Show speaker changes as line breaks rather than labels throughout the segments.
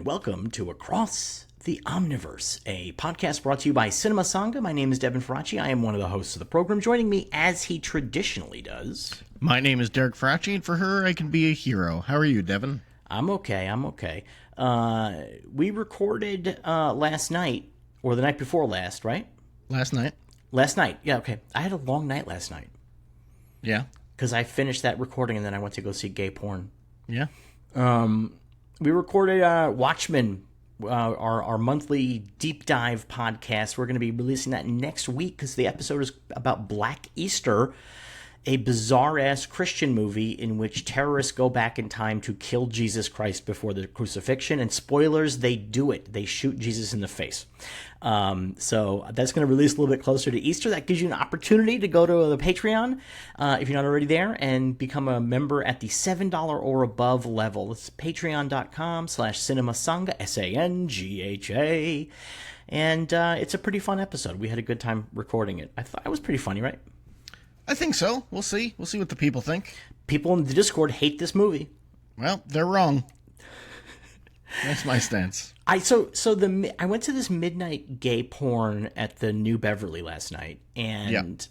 welcome to Across the Omniverse, a podcast brought to you by Cinema Sangha. My name is Devin Faraci. I am one of the hosts of the program. Joining me, as he traditionally does...
My name is Derek Faraci, and for her, I can be a hero. How are you, Devin?
I'm okay. We recorded last night, or the night before last, right?
Last night.
Last night, yeah, okay. I had a long night last night.
Yeah?
Because I finished that recording, and then I went to go see gay porn.
Yeah?
We recorded Watchmen, our monthly deep dive podcast. We're going to be releasing that next week because the episode is about Black Easter, a bizarre-ass Christian movie in which terrorists go back in time to kill Jesus Christ before the crucifixion. And spoilers, they do it. They shoot Jesus in the face. So that's going to release a little bit closer to Easter. That gives you an opportunity to go to the Patreon, if you're not already there, and become a member at the $7 or above level. It's patreon.com/cinemasangha, S-A-N-G-H-A. And it's a pretty fun episode. We had a good time recording it. I thought it was pretty funny, right?
I think so. We'll see. We'll see what the people think.
People in the Discord hate this movie.
Well, they're wrong. That's my stance.
I went to this midnight gay porn at the New Beverly last night, and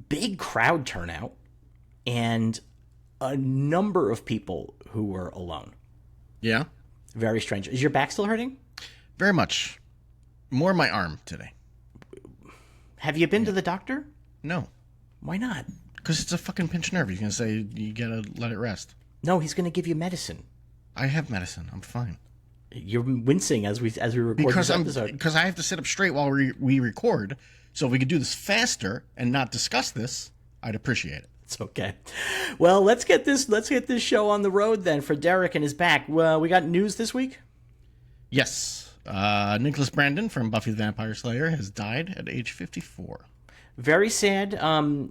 big crowd turnout, and a number of people who were alone.
Yeah?
Very strange. Is your back still hurting?
Very much. More my arm today.
Have you been to the doctor?
No.
Why not?
Because it's a fucking pinched nerve. He's going to say you got to let it rest.
No, he's going to give you medicine.
I have medicine. I'm fine.
You're wincing as we record this episode.
Because I have to sit up straight while we record. So if we could do this faster and not discuss this, I'd appreciate it.
It's okay. Well, let's get this show on the road then for Derek and his back. Well, we got news this week?
Yes. Nicholas Brandon from Buffy the Vampire Slayer has died at age 54.
Very sad.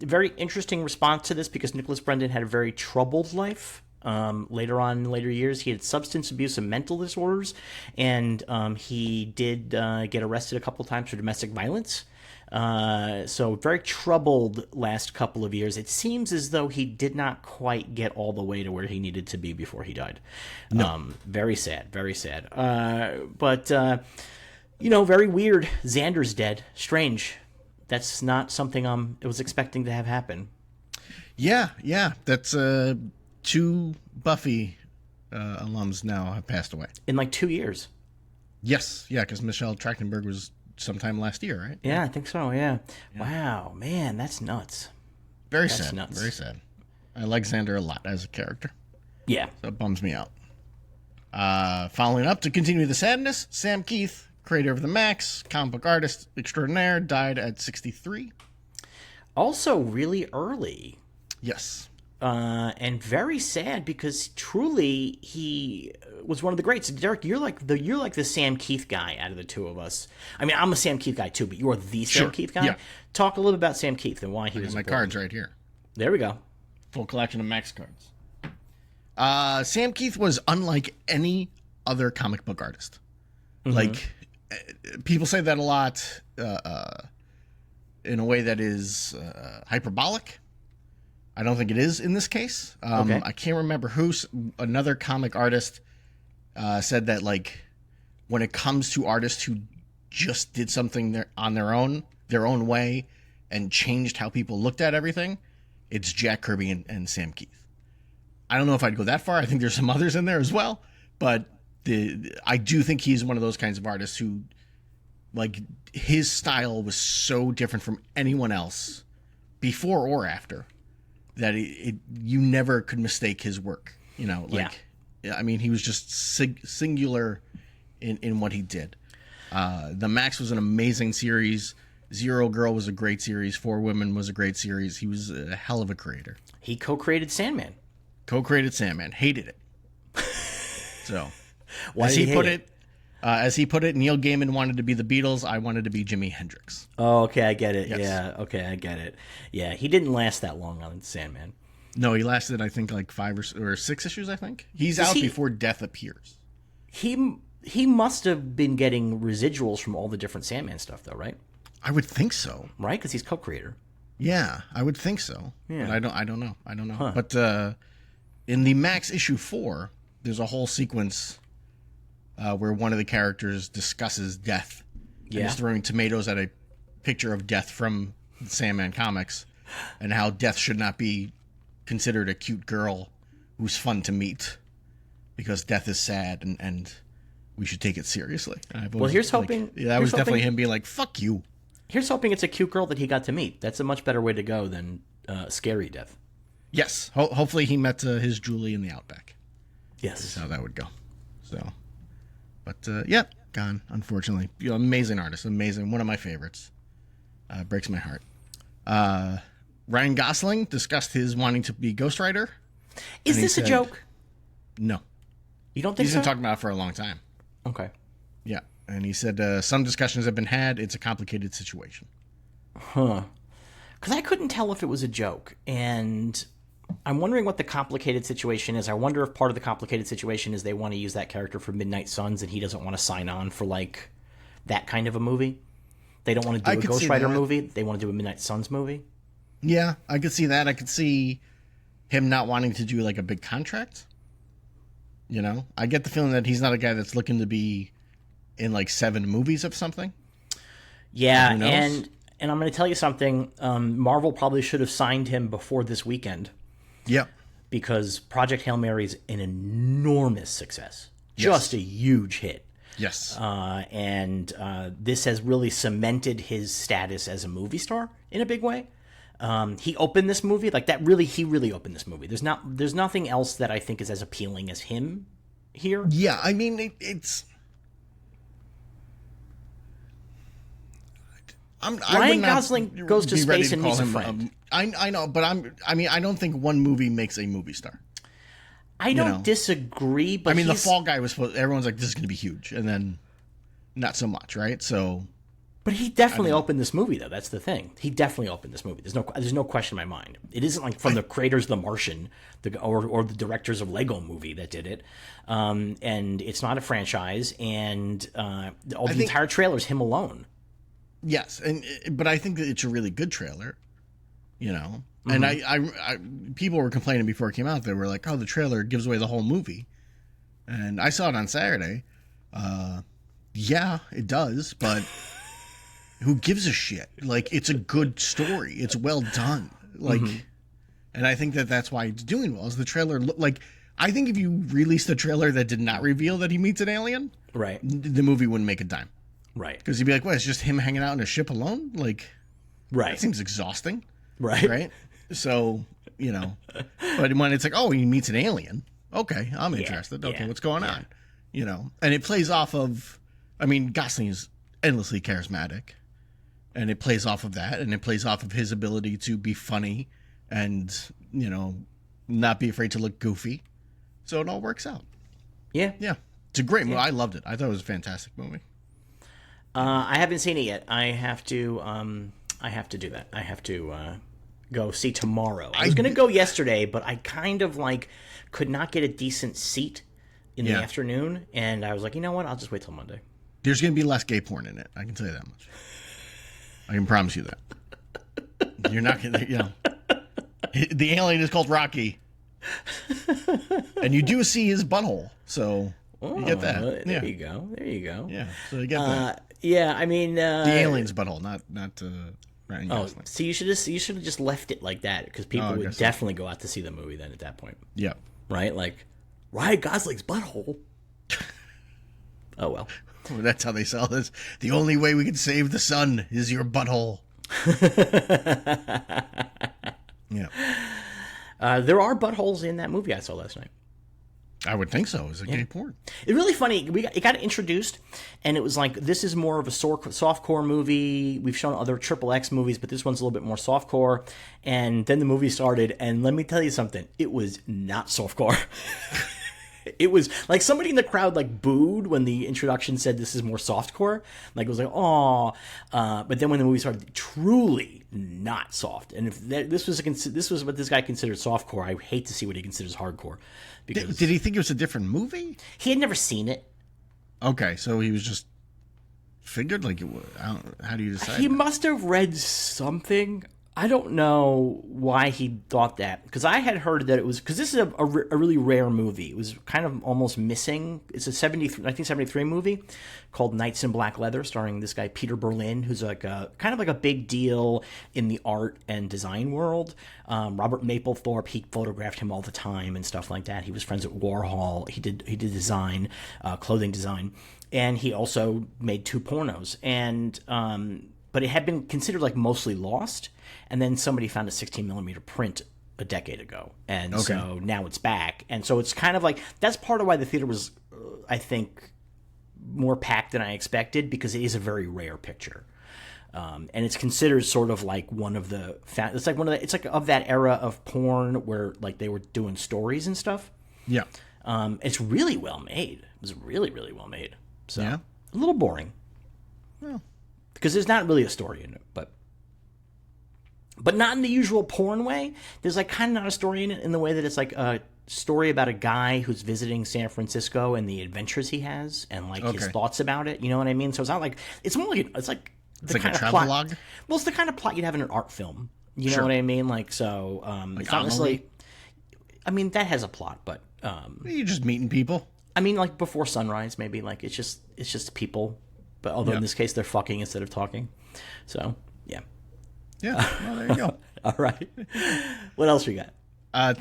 Very interesting response to this because Nicholas Brandon had a very troubled life. Later years, he had substance abuse and mental disorders, and he did get arrested a couple times for domestic violence. So very troubled last couple of years. It seems as though he did not quite get all the way to where he needed to be before he died. No. Very sad, very sad. But very weird. Xander's dead. Strange. That's not something I was expecting to have happen.
Yeah. That's 2 Buffy alums now have passed away.
In like 2 years.
Yes, yeah, because Michelle Trachtenberg was sometime last year, right?
Yeah, I think so, yeah. Wow, man, that's nuts.
That's sad. Nuts. Very sad. I like Xander a lot as a character.
Yeah.
So it bums me out. Following up, to continue the sadness, Sam Keith, creator of the Max, comic book artist extraordinaire, died at 63.
Also really early.
Yes.
And very sad because truly he was one of the greats. Derek, you're like the Sam Keith guy out of the two of us. I mean, I'm a Sam Keith guy too, but you're the Sam Keith guy.
Yeah.
Talk a little bit about Sam Keith and why he was
my
important.
cards right here.
There we go.
Full collection of Max cards. Sam Keith was unlike any other comic book artist. Mm-hmm. Like, people say that a lot in a way that is hyperbolic. I don't think it is in this case. Okay. I can't remember another comic artist said that, like, when it comes to artists who just did something on their own way and changed how people looked at everything, it's Jack Kirby and Sam Keith. I don't know if I'd go that far. I think there's some others in there as well, but I do think he's one of those kinds of artists who, like, his style was so different from anyone else before or after that you never could mistake his work. I mean, he was just singular in what he did. The Max was an amazing series. Zero Girl was a great series. Four Women was a great series. He was a hell of a creator.
He co-created Sandman.
Hated it. So,
why
as he put it, Neil Gaiman wanted to be the Beatles. I wanted to be Jimi Hendrix.
Oh, okay, I get it.
Yes.
Yeah, okay, I get it. Yeah, he didn't last that long on Sandman.
No, he lasted, I think, like 5 or 6 issues. I think he's out before Death appears.
He must have been getting residuals from all the different Sandman stuff, though, right?
I would think so.
Right, because he's co-creator.
Yeah, I would think so.
Yeah.
But I don't know.
Huh.
But in the Max issue 4, there's a whole sequence where one of the characters discusses death and
Yeah.
is throwing tomatoes at a picture of death from the Sandman comics, and how death should not be considered a cute girl who's fun to meet because death is sad and we should take it seriously.
Well, here's hoping.
Yeah, that was definitely him being like, fuck you.
Here's hoping it's a cute girl that he got to meet. That's a much better way to go than scary death.
Yes. Hopefully he met his Julie in the Outback.
Yes.
That's how that would go. So, but yeah, gone, unfortunately. Amazing artist. Amazing. One of my favorites. Breaks my heart. Ryan Gosling discussed his wanting to be Ghost Rider.
Is this a joke?
No.
You don't think
He's
so?
been talking about it for a long time.
Okay.
Yeah. And he said some discussions have been had. It's a complicated situation.
Huh. Because I couldn't tell if it was a joke. And I'm wondering what the complicated situation is. I wonder if part of the complicated situation is they want to use that character for Midnight Suns and he doesn't want to sign on for, like, that kind of a movie. They don't want to do a Ghost Rider movie. They want to do a Midnight Suns movie.
Yeah, I could see that. I could see him not wanting to do, like, a big contract. You know? I get the feeling that he's not a guy that's looking to be in, like, 7 movies of something.
Yeah, and I'm going to tell you something. Marvel probably should have signed him before this weekend.
Yep.
Because Project Hail Mary is an enormous success. Just a huge hit.
Yes.
And this has really cemented his status as a movie star in a big way. He opened this movie like that. He really opened this movie. There's nothing else that I think is as appealing as him here.
Yeah, I mean it's.
Ryan Gosling goes to space and meets a friend.
I know, but I don't think one movie makes a movie star.
I don't disagree, but
the Fall Guy was supposed. Everyone's like, this is going to be huge, and then not so much, right? So,
but he definitely opened this movie, though. That's the thing. He definitely opened this movie. There's no question in my mind. It isn't like from the creators of The Martian, or the directors of Lego Movie that did it, and it's not a franchise, and the entire trailer is him alone.
Yes, but I think that it's a really good trailer, you know. And I people were complaining before it came out. They were like, "Oh, the trailer gives away the whole movie." And I saw it on Saturday. Yeah, it does, but who gives a shit? Like, it's a good story. It's well done. Like, and I think that that's why it's doing well. Is the trailer like? I think if you released a trailer that did not reveal that he meets an alien,
right,
the movie wouldn't make a dime.
Right.
Because you'd be like, what, it's just him hanging out in a ship alone? Like,
right.
That seems exhausting.
Right.
So, you know, but when it's like, oh, he meets an alien. Okay, I'm interested. Okay, what's going on? You know, and it plays off of, Gosling is endlessly charismatic. And it plays off of that. And it plays off of his ability to be funny and, you know, not be afraid to look goofy. So it all works out.
Yeah.
Yeah. It's a great movie. I loved it. I thought it was a fantastic movie.
I haven't seen it yet. I have to do that. I have to go see tomorrow. I was going to go yesterday, but I kind of could not get a decent seat in the afternoon, and I was like, you know what? I'll just wait till Monday.
There's going to be less gay porn in it. I can tell you that much. I can promise you that. You're not going to, you know. The alien is called Rocky. And you do see his butthole, so you get that.
There you go. There you go.
Yeah, so you get that.
Yeah,
the alien's butthole, not Ryan Gosling.
So you should have just left it like that, because people would definitely go out to see the movie then at that point.
Yeah.
Right? Like, Ryan Gosling's butthole. Oh, well.
That's how they sell this. The only way we can save the sun is your butthole. Yeah.
There are buttholes in that movie I saw last night.
I would think so. It's a gay porn.
It's really funny. It got introduced, and it was like, this is more of a softcore movie. We've shown other XXX movies, but this one's a little bit more softcore. And then the movie started, and let me tell you something. It was not softcore. It was like somebody in the crowd booed when the introduction said this is more softcore. Like, it was like, oh. But then when the movie started, truly not soft. And if this was what this guy considered softcore, I hate to see what he considers hardcore. Because
did he think it was a different movie?
He had never seen it.
Okay, so he was just figured how do you decide?
He must have read something. I don't know why he thought that, because I had heard that it was because this is a really rare movie. It was kind of almost missing. It's a 1973 movie called Knights in Black Leather, starring this guy Peter Berlin, who's like a kind of like a big deal in the art and design world. Robert Mapplethorpe, he photographed him all the time and stuff like that. He was friends with Warhol. He did design, clothing design, and he also made 2 pornos. And but it had been considered like mostly lost. And then somebody found a 16 millimeter print a decade ago. And so now it's back. And so it's kind of like, that's part of why the theater was, I think, more packed than I expected, because it is a very rare picture. And it's considered sort of like one of the, it's like of that era of porn where like they were doing stories and stuff.
Yeah.
It's really well made. It was really, really well made. So
Yeah.
a little boring.
Well,
because there's not really a story in it, but not in the usual porn way. There's like kind of not a story in it in the way that it's like a story about a guy who's visiting San Francisco and the adventures he has and like his thoughts about it. You know what I mean? So it's not like, it's more like it's like the
like
kind
a
of
travelogue.
plot. Well, it's the kind of plot you'd have in an art film. You know what I mean? Like so,
Like
it's not necessarily. I mean, that has a plot, but
you're just meeting people.
I mean, like Before Sunrise, maybe like it's just people, but although in this case they're fucking instead of talking. So yeah.
Yeah, well, there you go.
All right. What else we got?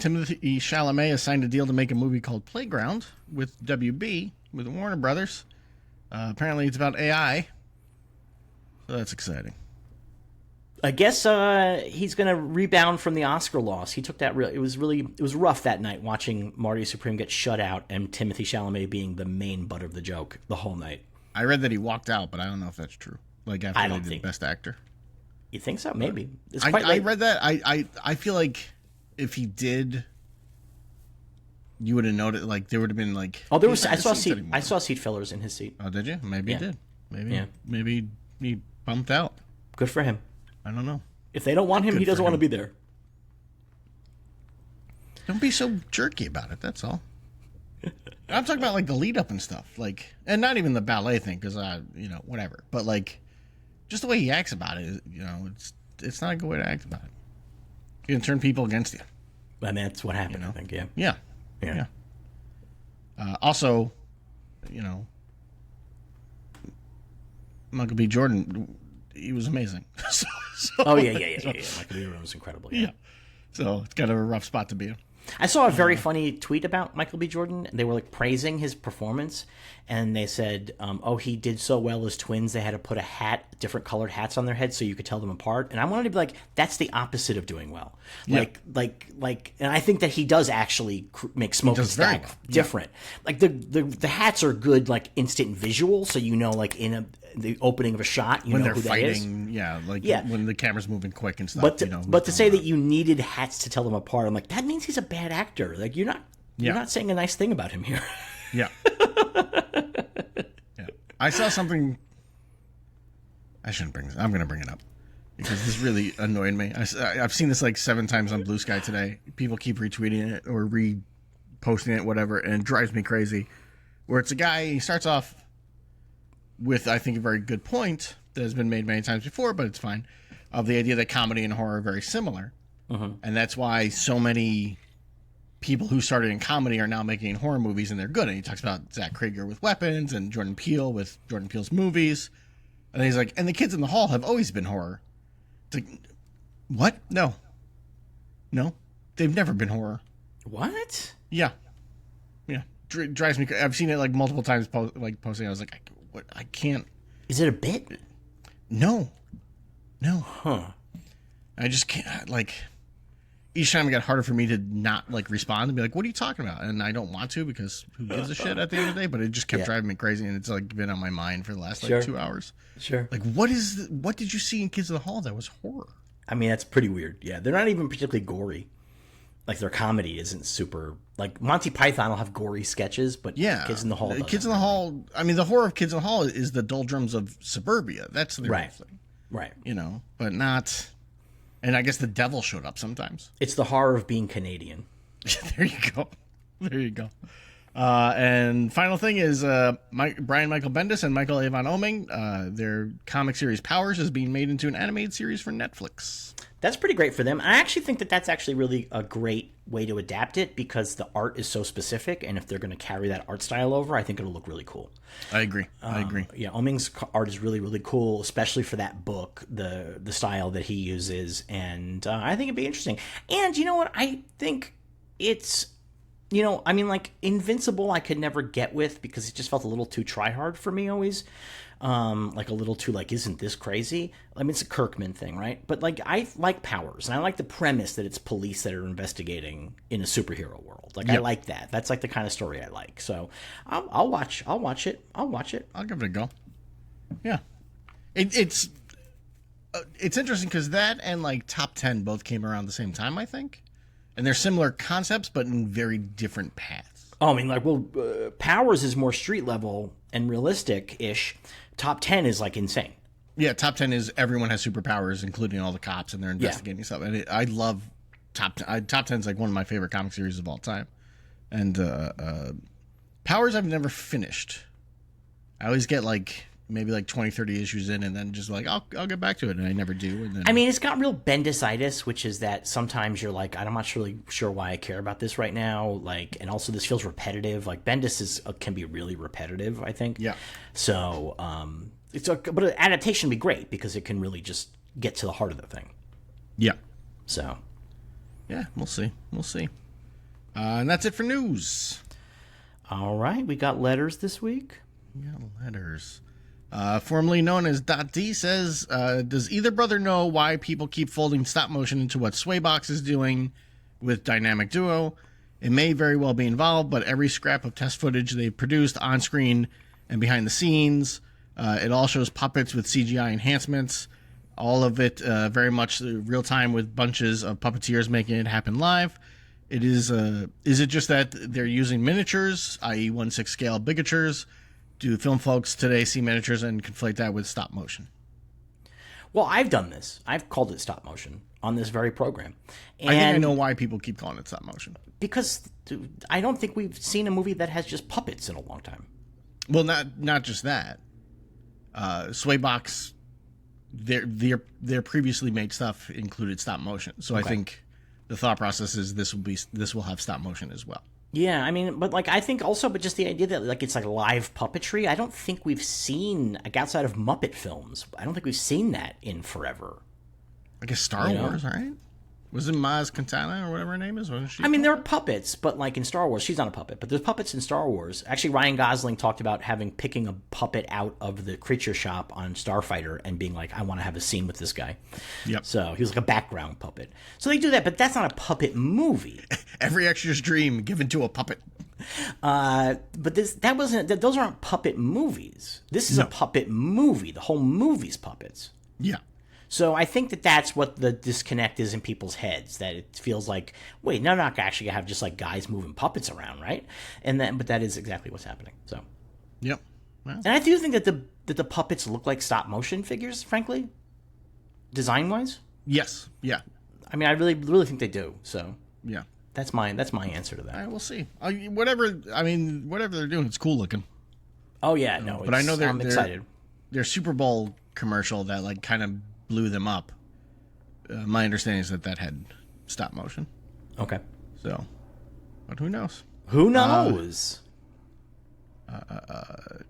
Timothy Chalamet has signed a deal to make a movie called Playground with WB, with Warner Brothers. Apparently it's about AI, so that's exciting.
I guess he's going to rebound from the Oscar loss. He took that it was rough that night watching Marty Supreme get shut out and Timothy Chalamet being the main butt of the joke the whole night.
I read that he walked out, but I don't know if that's true. Like after they did Best Actor.
You think so? Maybe. It's
I
quite late.
read that. I feel like if he did, you would have noted. Like there would have been like.
Oh, there was. I saw seat fillers in his seat.
Oh, did you? Maybe he did. Maybe.
Yeah.
Maybe he bumped out.
Good for him.
I don't know.
If they don't want him, he doesn't want to be there.
Don't be so jerky about it. That's all. I'm talking about like the lead up and stuff, like, and not even the ballet thing, because whatever. But like, just the way he acts about it, it's not a good way to act about it. You can turn people against you.
And that's what happened, I think.
Yeah. Also, Michael B. Jordan, he was amazing.
Oh yeah. Michael B. Jordan was incredible. Yeah.
So it's kind of a rough spot to be in.
I saw a very funny tweet about Michael B. Jordan. They were like praising his performance, and they said, he did so well as twins. They had to put different colored hats on their heads so you could tell them apart. And I wanted to be like, that's the opposite of doing well.
Yeah.
Like, and I think that he does actually make Smoke and Stack different. Like the hats are good, like instant visual, so like in the opening of a shot,
when
know
they're
who
fighting,
that is.
when the camera's moving quick and stuff.
But to say that you needed hats to tell them apart, I'm like, that means he's a bad actor. Like you're not saying a nice thing about him here.
Yeah. I saw something. I shouldn't bring this. I'm going to bring it up because this really annoyed me. I've seen this like 7 times on Blue Sky today. People keep retweeting it or reposting it, whatever, and it drives me crazy. Where it's a guy, he starts off with, I think, a very good point that has been made many times before, but it's fine, of the idea that comedy and horror are very similar.
Mm-hmm.
And that's why so many people who started in comedy are now making horror movies, and they're good. And he talks about Zach Krager with Weapons and Jordan Peele with Jordan Peele's movies. And he's like, and the kids in the hall have always been horror. It's like, what? No, they've never been horror.
What?
Yeah. Drives me. I've seen it like multiple times. Posting. I was like, what? I can't.
Is it a bit?
No.
Huh.
I just can't. Like, each time it got harder for me to not like respond and be like, what are you talking about? And I don't want to, because who gives a shit at the end of the day? But it just kept driving me crazy, and it's like been on my mind for the last 2 hours.
Sure.
Like, what did you see in Kids in the Hall that was horror?
I mean, that's pretty weird. Yeah, they're not even particularly gory. Like, their comedy isn't super. Like, Monty Python will have gory sketches, but Kids in the Hall doesn't.
Kids in the Hall. I mean, the horror of Kids in the Hall is the doldrums of suburbia. That's the real thing. Right. But not. And I guess the devil showed up sometimes.
It's the horror of being Canadian.
There you go. And final thing is Brian Michael Bendis and Michael Avon Oeming. Their comic series Powers is being made into an animated series for Netflix.
That's pretty great for them. I actually think that that's actually really a great way to adapt it because the art is so specific, and if they're going to carry that art style over, I think it'll look really cool.
I agree. I agree.
Yeah, Oming's art is really, really cool, especially for that book, the style that he uses, and I think it'd be interesting. And you know what? I think it's, I mean, like Invincible, I could never get with because it just felt a little too try hard for me always. Like a little too like, isn't this crazy? I mean, it's a Kirkman thing, right? But like, I like Powers, and I like the premise that it's police that are investigating in a superhero world. Like, I like that. That's like the kind of story I like. So, I'll watch it. I'll watch it.
I'll give it a go. Yeah, it's interesting because that and like Top 10 both came around the same time, I think, and they're similar concepts but in very different paths.
Oh, I mean, like, well, Powers is more street level and realistic ish. Top 10 is like insane.
Yeah, Top 10 is everyone has superpowers, including all the cops, and they're investigating stuff. And I love Top 10. Top 10 is like one of my favorite comic series of all time. And Powers I've never finished. I always get like maybe like 20, 30 issues in, and then just like, I'll get back to it, and I never do. And then,
I mean, it's got real Bendicitis, which is that sometimes you're like, I'm not really sure why I care about this right now. Like, and also this feels repetitive. Like, Bendis can be really repetitive, I think.
Yeah.
So, but an adaptation would be great because it can really just get to the heart of the thing.
Yeah.
So.
Yeah, we'll see. We'll see. And that's it for news.
All right, we got letters this week.
We got letters. Formerly known as .D says, does either brother know why people keep folding stop motion into what Swaybox is doing with Dynamic Duo? It may very well be involved, but every scrap of test footage they've produced on screen and behind the scenes, it all shows puppets with CGI enhancements. All of it very much real time with bunches of puppeteers making it happen live. Is it just that they're using miniatures, i.e. 1/6 scale bigatures? Do film folks today see miniatures and conflate that with stop motion?
Well, I've done this. I've called it stop motion on this very program. And
I think I know why people keep calling it stop motion.
Because I don't think we've seen a movie that has just puppets in a long time.
Well, not just that. Swaybox, their previously made stuff included stop motion. So okay. I think the thought process is this will have stop motion as well.
Yeah, I mean, but like I think also, but just the idea that like it's like live puppetry, I don't think we've seen like outside of Muppet films. I don't think we've seen that in forever.
I guess Star Wars, right? Was it Maz Kanata or whatever her name is? Wasn't she?
I mean, there are puppets, but like in Star Wars, she's not a puppet. But there's puppets in Star Wars. Actually, Ryan Gosling talked about picking a puppet out of the creature shop on Starfighter and being like, I want to have a scene with this guy.
Yep.
So he was like a background puppet. So they do that, but that's not a puppet movie.
Every extra's dream given to a puppet.
But those aren't puppet movies. This is a puppet movie. The whole movie's puppets.
Yeah.
So I think that that's what the disconnect is in people's heads, that it feels like, wait, no, not actually gonna have just like guys moving puppets around, right? But that is exactly what's happening. So,
yep. Well.
And I do think that the puppets look like stop motion figures, frankly, design wise.
Yes. Yeah.
I mean, I really think they do. So
yeah,
that's my answer to that.
All right, we'll see. Whatever they're doing, it's cool looking.
Oh yeah, no,
but I know
I'm excited.
Their Super Bowl commercial that like kind of blew them up. My understanding is that had stop motion.
Okay.
So, but who knows?
Who knows?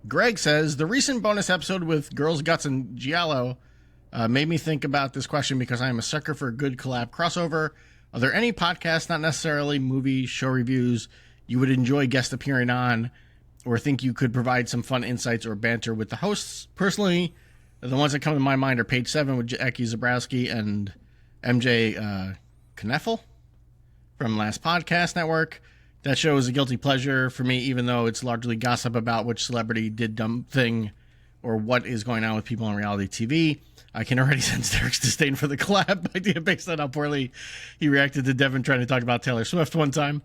Greg says, the recent bonus episode with Girls, Guts, and Giallo made me think about this question because I am a sucker for a good collab crossover. Are there any podcasts, not necessarily movie show reviews, you would enjoy guest appearing on or think you could provide some fun insights or banter with the hosts? Personally, the ones that come to my mind are Page 7 with Jackie Zabrowski and MJ Kneffel from Last Podcast Network. That show is a guilty pleasure for me, even though it's largely gossip about which celebrity did dumb thing or what is going on with people on reality TV. I can already sense Derek's disdain for the collab idea based on how poorly he reacted to Devin trying to talk about Taylor Swift one time.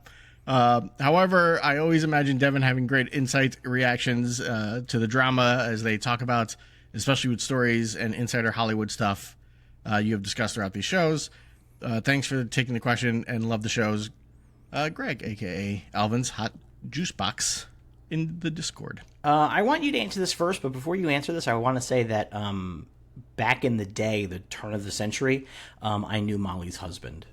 However, I always imagine Devin having great insight reactions to the drama as they talk about, especially with stories and insider Hollywood stuff you have discussed throughout these shows. Thanks for taking the question and love the shows. Greg, a.k.a. Alvin's Hot Juice Box in the Discord.
I want you to answer this first, but before you answer this, I want to say that back in the day, the turn of the century, I knew Molly's husband.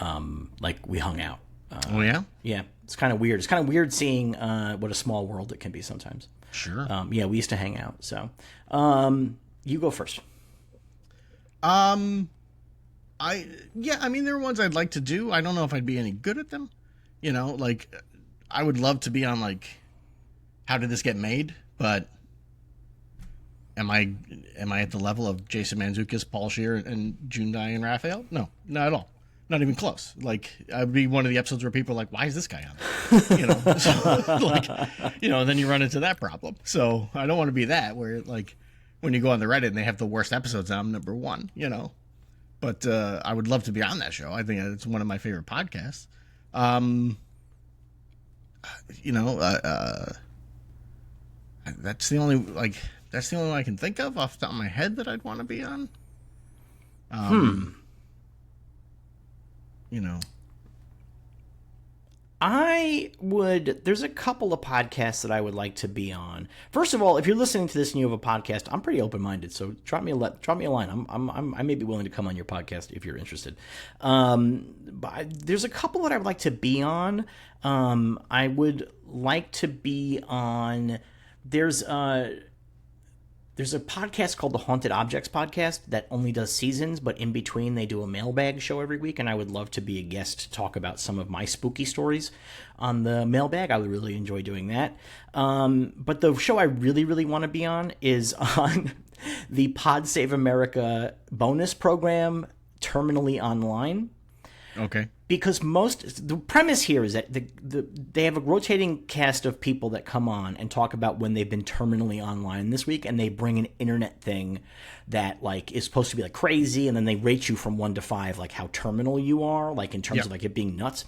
Like, we hung out.
Oh, yeah?
Yeah, it's kind of weird. It's kind of weird seeing what a small world it can be sometimes.
Sure.
Yeah, we used to hang out. So, you go first.
I mean, there are ones I'd like to do. I don't know if I'd be any good at them. You know, like, I would love to be on, like, How Did This Get Made? But am I at the level of Jason Mantzoukas, Paul Scheer, and June Dye and Raphael? No, not at all. Not even close. Like, I'd be one of the episodes where people are like, why is this guy on? You know, so, like, you know, then you run into that problem. So I don't want to be that, where, like, when you go on the Reddit and they have the worst episodes, I'm number one, you know. But I would love to be on that show. I think it's one of my favorite podcasts. You know, that's the only one I can think of off the top of my head that I'd want to be on. You know,
there's a couple of podcasts that I would like to be on. First of all, if you're listening to this and you have a podcast, I'm pretty open-minded, so drop me a line. I may be willing to come on your podcast if you're interested. But there's a couple that I would like to be on. I would like to be on, there's a podcast called the Haunted Objects Podcast that only does seasons, but in between they do a mailbag show every week, and I would love to be a guest to talk about some of my spooky stories on the mailbag. I would really enjoy doing that. But the show I really, really want to be on is on the Pod Save America bonus program, Terminally Online.
okay.
Because the premise here is that they have a rotating cast of people that come on and talk about when they've been terminally online this week, and they bring an internet thing that, like, is supposed to be like crazy, and then they rate you from 1 to 5, like how terminal you are, like in terms of like it being nuts.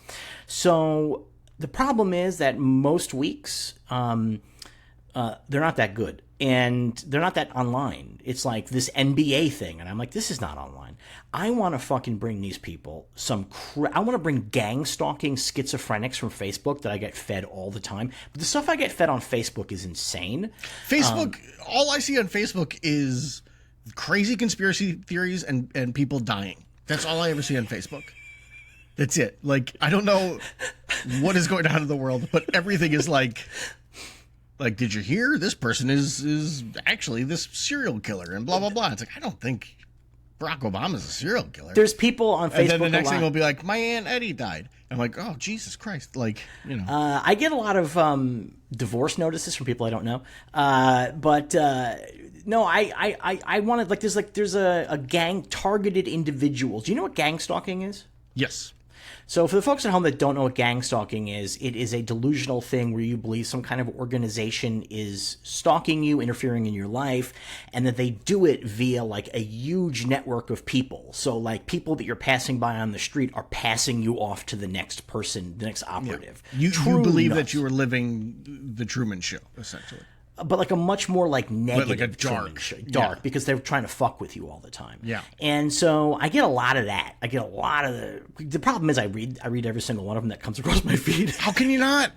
So the problem is that most weeks they're not that good, and they're not that online. It's like this NBA thing, and I'm like, this is not online. I want to fucking bring these people I want to bring gang stalking schizophrenics from Facebook that I get fed all the time. But the stuff I get fed on Facebook is insane.
Facebook, all I see on Facebook is crazy conspiracy theories and people dying. That's all I ever see on Facebook. That's it. Like, I don't know what is going on in the world, but everything is like, did you hear this person is actually this serial killer and blah, blah, blah. It's like, I don't think Barack Obama's a serial killer.
There's people on Facebook.
And then the next thing will be like, my Aunt Eddie died. I'm like, oh, Jesus Christ. Like, you know.
I get a lot of divorce notices from people I don't know. No, I wanted, there's a gang targeted individuals. Do you know what gang stalking is?
Yes.
So for the folks at home that don't know what gang stalking is, it is a delusional thing where you believe some kind of organization is stalking you, interfering in your life, and that they do it via like a huge network of people. So like people that you're passing by on the street are passing you off to the next person, the next operative.
Yeah. You believe that you are living the Truman Show, essentially.
But like a much more like negative,
like a dark,
because they're trying to fuck with you all the time.
Yeah.
And so I get a lot of that. I get a lot of the problem is I read every single one of them that comes across my feed.
How can you not?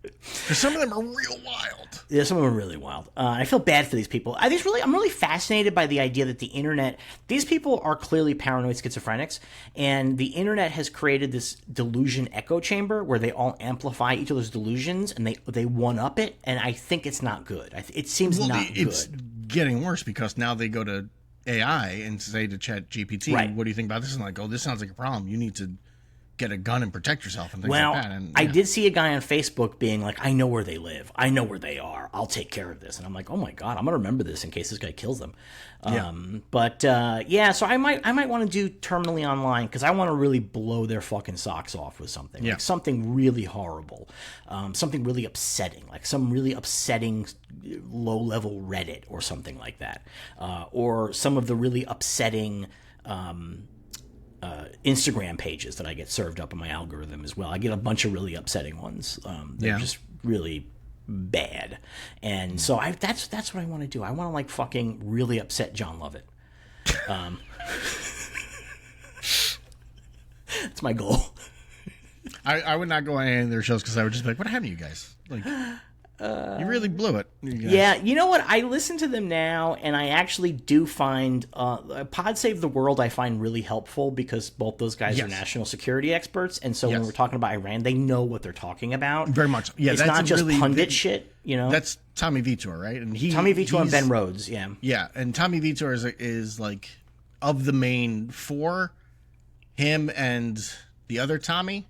Because some of them are real wild.
Yeah, some of them are really wild. I feel bad for these people. I'm really fascinated by the idea that the internet, these people are clearly paranoid schizophrenics, and the internet has created this delusion echo chamber where they all amplify each other's delusions and they one-up it, and I think it's not good. It seems not good.
It's getting worse because now they go to AI and say to Chat GPT,
right,
what do you think about this? And like, oh, this sounds like a problem. You need to get a gun and protect yourself and things like that. And,
I did see a guy on Facebook being like, I know where they live. I know where they are. I'll take care of this. And I'm like, oh my God, I'm going to remember this in case this guy kills them. So I might want to do terminally online because I want to really blow their fucking socks off with something.
Yeah.
Like something really horrible. Something really upsetting. Like some really upsetting low-level Reddit or something like that. Or some of the really upsetting Instagram pages that I get served up in my algorithm as well. I get a bunch of really upsetting ones. They're just really bad. And so that's what I want to do. I want to like fucking really upset John Lovett. That's my goal.
I would not go on any of their shows because I would just be like, what happened to you guys? Like, You really blew it. You guys.
Yeah, you know what? I listen to them now, and I actually do find Pod Save the World I find really helpful because both those guys are national security experts, and so when we're talking about Iran, they know what they're talking about.
Very much. Yeah,
it's
that's
not just
really,
pundit shit, you know?
That's Tommy Vitor, right? And
Tommy Vitor and Ben Rhodes, yeah.
Yeah, and Tommy Vitor is like, of the main four, him and the other Tommy.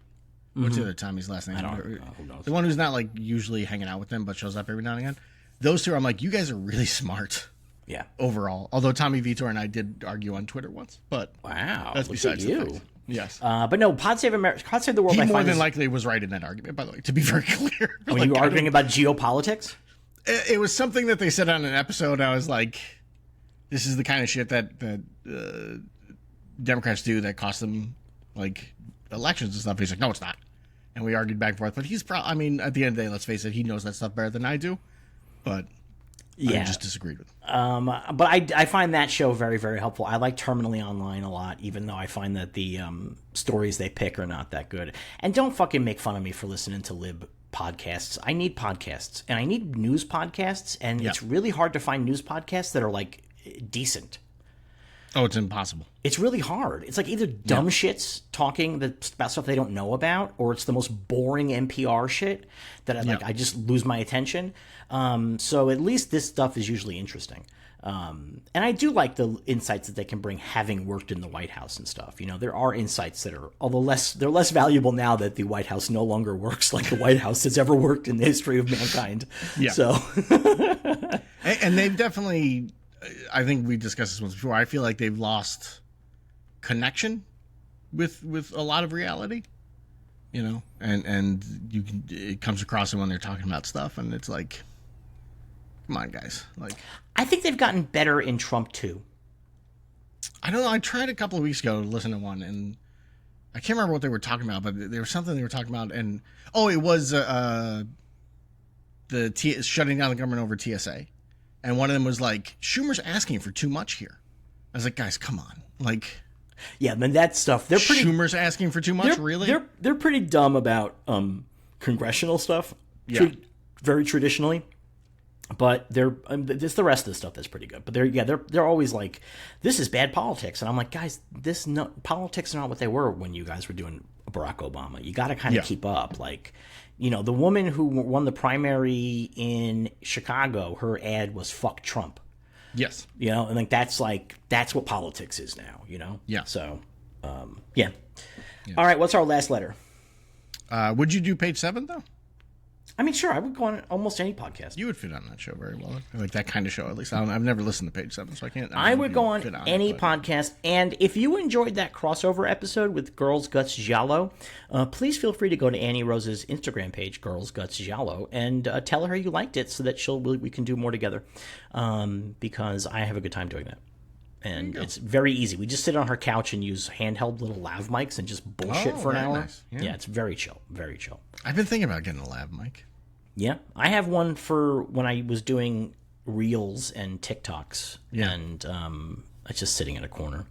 What's the other Tommy's last name?
I don't know. Who knows?
The one who's not like usually hanging out with them, but shows up every now and again. Those two, I'm like, you guys are really smart.
Yeah.
Overall, although Tommy Vitor and I did argue on Twitter once, but
wow,
that's besides the point. Yes.
But no, Pod Save the World.
He
I
more
find
than likely was right in that argument. By the way, to be very clear.
When you were arguing about geopolitics,
it was something that they said on an episode. I was like, this is the kind of shit that Democrats do that cost them like elections and stuff. He's like, no, it's not. And we argued back and forth. But he's probably, I mean, at the end of the day, let's face it, he knows that stuff better than I do. But I just disagreed with him.
But I find that show very, very helpful. I like Terminally Online a lot, even though I find that the stories they pick are not that good. And don't fucking make fun of me for listening to lib podcasts. I need podcasts, and I need news podcasts, and it's really hard to find news podcasts that are, like, decent.
Oh, it's impossible.
It's really hard. It's like either dumb shits talking about stuff they don't know about, or it's the most boring NPR shit that I just lose my attention. So at least this stuff is usually interesting. And I do like the insights that they can bring having worked in the White House and stuff. You know, there are insights that are, although they're less valuable now that the White House no longer works like the White House has ever worked in the history of mankind. Yeah. So,
and they've definitely, I think we discussed this once before. I feel like they've lost connection with a lot of reality, you know, and it comes across when they're talking about stuff, and it's like, come on, guys. Like,
I think they've gotten better in Trump too.
I don't know. I tried a couple of weeks ago to listen to one, and I can't remember what they were talking about, but there was something they were talking about, and it was shutting down the government over TSA. And one of them was like, Schumer's asking for too much here. I was like, guys, come on. Like,
yeah, man, that stuff. They're pretty.
Schumer's asking for too much, really?
They're pretty dumb about congressional stuff. Yeah. Very traditionally. But it's the rest of the stuff that's pretty good. But they're always like, this is bad politics, and I'm like, guys, politics are not what they were when you guys were doing Barack Obama. You got to kind of keep up. Like, you know, the woman who won the primary in Chicago, her ad was "fuck Trump."
Yes.
You know, and that's what politics is now. You know.
Yeah.
So, yeah. All right. What's our last letter?
Would you do page 7 though?
I mean, sure, I would go on almost any podcast.
You would fit on that show very well. Like that kind of show, at least. I've never listened to page 7, so I can't.
I would go on any podcast. And if you enjoyed that crossover episode with Girls Guts Giallo, please feel free to go to Annie Rose's Instagram page, Girls Guts Giallo, and tell her you liked it so that we can do more together. Because I have a good time doing that. And it's very easy. We just sit on her couch and use handheld little lav mics and just bullshit for an hour.
Nice. Yeah,
it's very chill. Very chill.
I've been thinking about getting a lav mic.
Yeah. I have one for when I was doing Reels and TikToks. Yeah. And it's just sitting in a corner.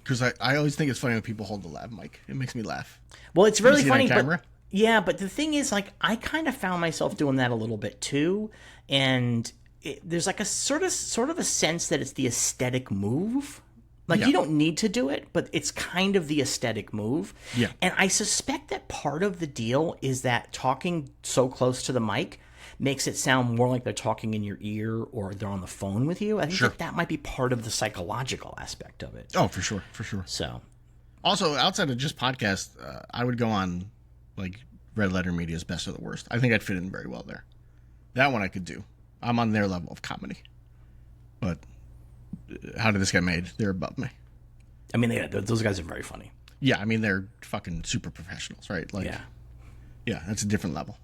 Because I always think it's funny when people hold the lav mic. It makes me laugh.
Well, it's really funny. But the thing is, like, I kind of found myself doing that a little bit too. And there's like a sort of a sense that it's the aesthetic move. Like, you don't need to do it, but it's kind of the aesthetic move.
Yeah. And
I suspect that part of the deal is that talking so close to the mic makes it sound more like they're talking in your ear or they're on the phone with you. I think that might be part of the psychological aspect of it.
Oh, for sure. For sure.
So,
also, outside of just podcasts, I would go on, like, Red Letter Media's Best of the Worst. I think I'd fit in very well there. That one I could do. I'm on their level of comedy. But how did this get made? They're above me.
I mean, those guys are very funny.
Yeah, I mean, they're fucking super professionals, right? Like, yeah, that's a different level.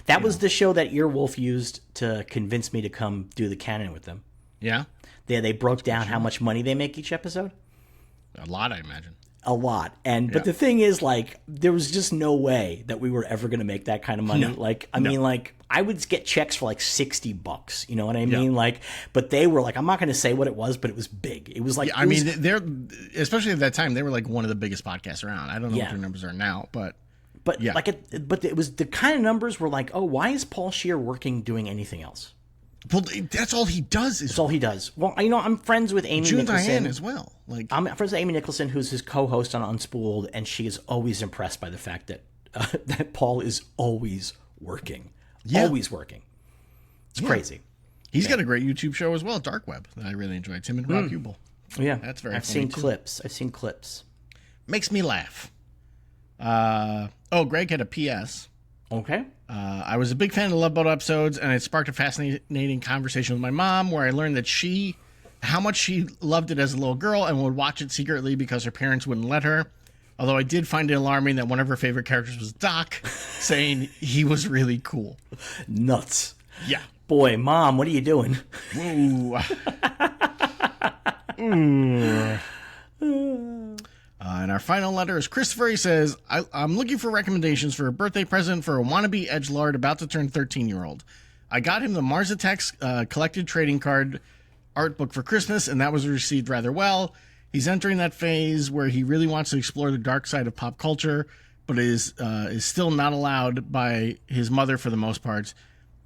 That was the show that Earwolf used to convince me to come do the canon with them.
Yeah?
They broke down how much money they make each episode.
A lot, I imagine.
A lot. But the thing is, like, there was just no way that we were ever going to make that kind of money. No. Like, I mean, like, I would get checks for like $60. You know what I mean? Like, but they were like, I'm not going to say what it was, but it was big. It was like,
I mean, they're, especially at that time, they were like one of the biggest podcasts around. I don't know what their numbers are now, but
But
Yeah.
but it was the kind of numbers were like, oh, why is Paul Scheer working doing anything else?
Well, that's all he does. Is
That's all he does. Well, I'm friends with Amy
June
Nicholson.
Diane as well. Like,
I'm friends with Amy Nicholson, who's his co-host on Unspooled, and she is always impressed by the fact that that Paul is always working.
Yeah.
Always working. It's crazy.
he's got a great YouTube show as well, Dark Web, that I really enjoy. It's him and Rob Hubel.
Yeah.
That's very
I've
funny,
seen
too.
clips. I've seen clips.
Makes me laugh. Greg had a PS.
Okay.
I was a big fan of the Love Boat episodes, and it sparked a fascinating conversation with my mom where I learned that how much she loved it as a little girl and would watch it secretly because her parents wouldn't let her. Although I did find it alarming that one of her favorite characters was Doc, saying he was really cool.
Nuts.
Yeah.
Boy, Mom, what are you doing?
Ooh. And our final letter is Christopher. He says, I'm looking for recommendations for a birthday present for a wannabe edgelord about to turn 13-year-old. I got him the Mars Attacks collected trading card art book for Christmas, and that was received rather well. He's entering that phase where he really wants to explore the dark side of pop culture, but is still not allowed by his mother for the most part.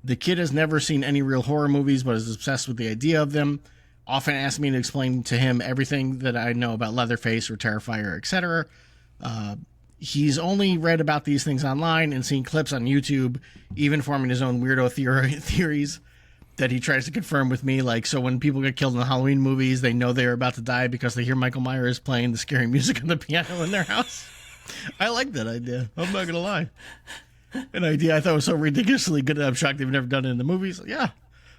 The kid has never seen any real horror movies, but is obsessed with the idea of them. Often asks me to explain to him everything that I know about Leatherface or Terrifier, etc. He's only read about these things online and seen clips on YouTube, even forming his own weirdo theories that he tries to confirm with me. Like, so when people get killed in the Halloween movies, they know they're about to die because they hear Michael Myers playing the scary music on the piano in their house. I like that idea. I'm not going to lie. An idea I thought was so ridiculously good that I'm shocked they've never done it in the movies. Yeah.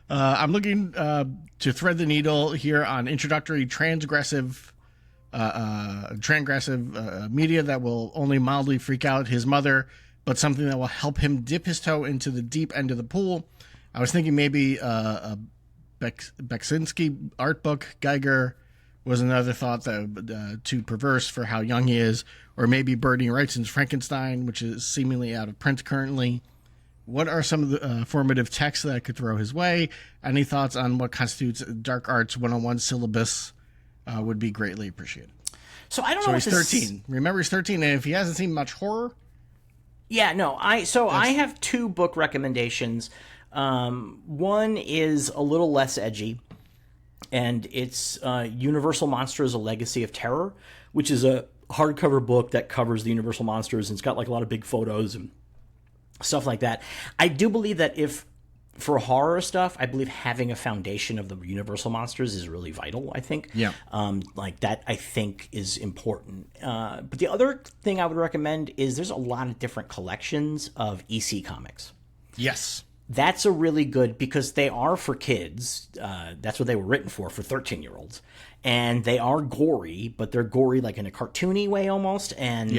I'm looking to thread the needle here on introductory transgressive media that will only mildly freak out his mother, but something that will help him dip his toe into the deep end of the pool. I was thinking maybe a Beksinski art book. Geiger was another thought that too perverse for how young he is, or maybe Bernie Wrightson's Frankenstein, which is seemingly out of print currently. What are some of the formative texts that I could throw his way? Any thoughts on what constitutes Dark Arts 101 syllabus would be greatly appreciated.
So I don't
So
know.
he's 13. Remember, he's 13, and if he hasn't seen much horror...
Yeah, no. I have two book recommendations. One is a little less edgy, and it's Universal Monsters: A Legacy of Terror, which is a hardcover book that covers the Universal Monsters, and it's got like a lot of big photos and stuff like that. I do believe that for horror stuff, I believe having a foundation of the Universal Monsters is really vital, I think.
Yeah.
Like that, I think, is important. But the other thing I would recommend is there's a lot of different collections of EC comics.
Yes.
That's a really good, because they are for kids. That's what they were written for 13-year-olds. And they are gory, but they're gory like in a cartoony way almost. And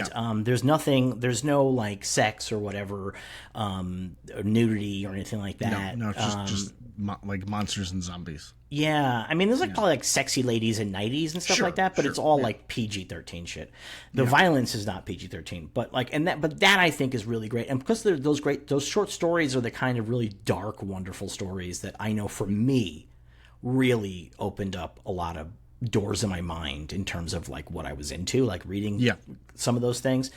there's no like sex or whatever, or nudity or anything like that.
No, it's like monsters and zombies.
Yeah, I mean, there's probably like sexy ladies in 90s and stuff like that, but it's all like PG-13 shit. The violence is not PG-13, but that I think is really great. And because they're those short stories are the kind of really dark, wonderful stories that I know for me really opened up a lot of doors in my mind in terms of like what I was into, like reading some of those things,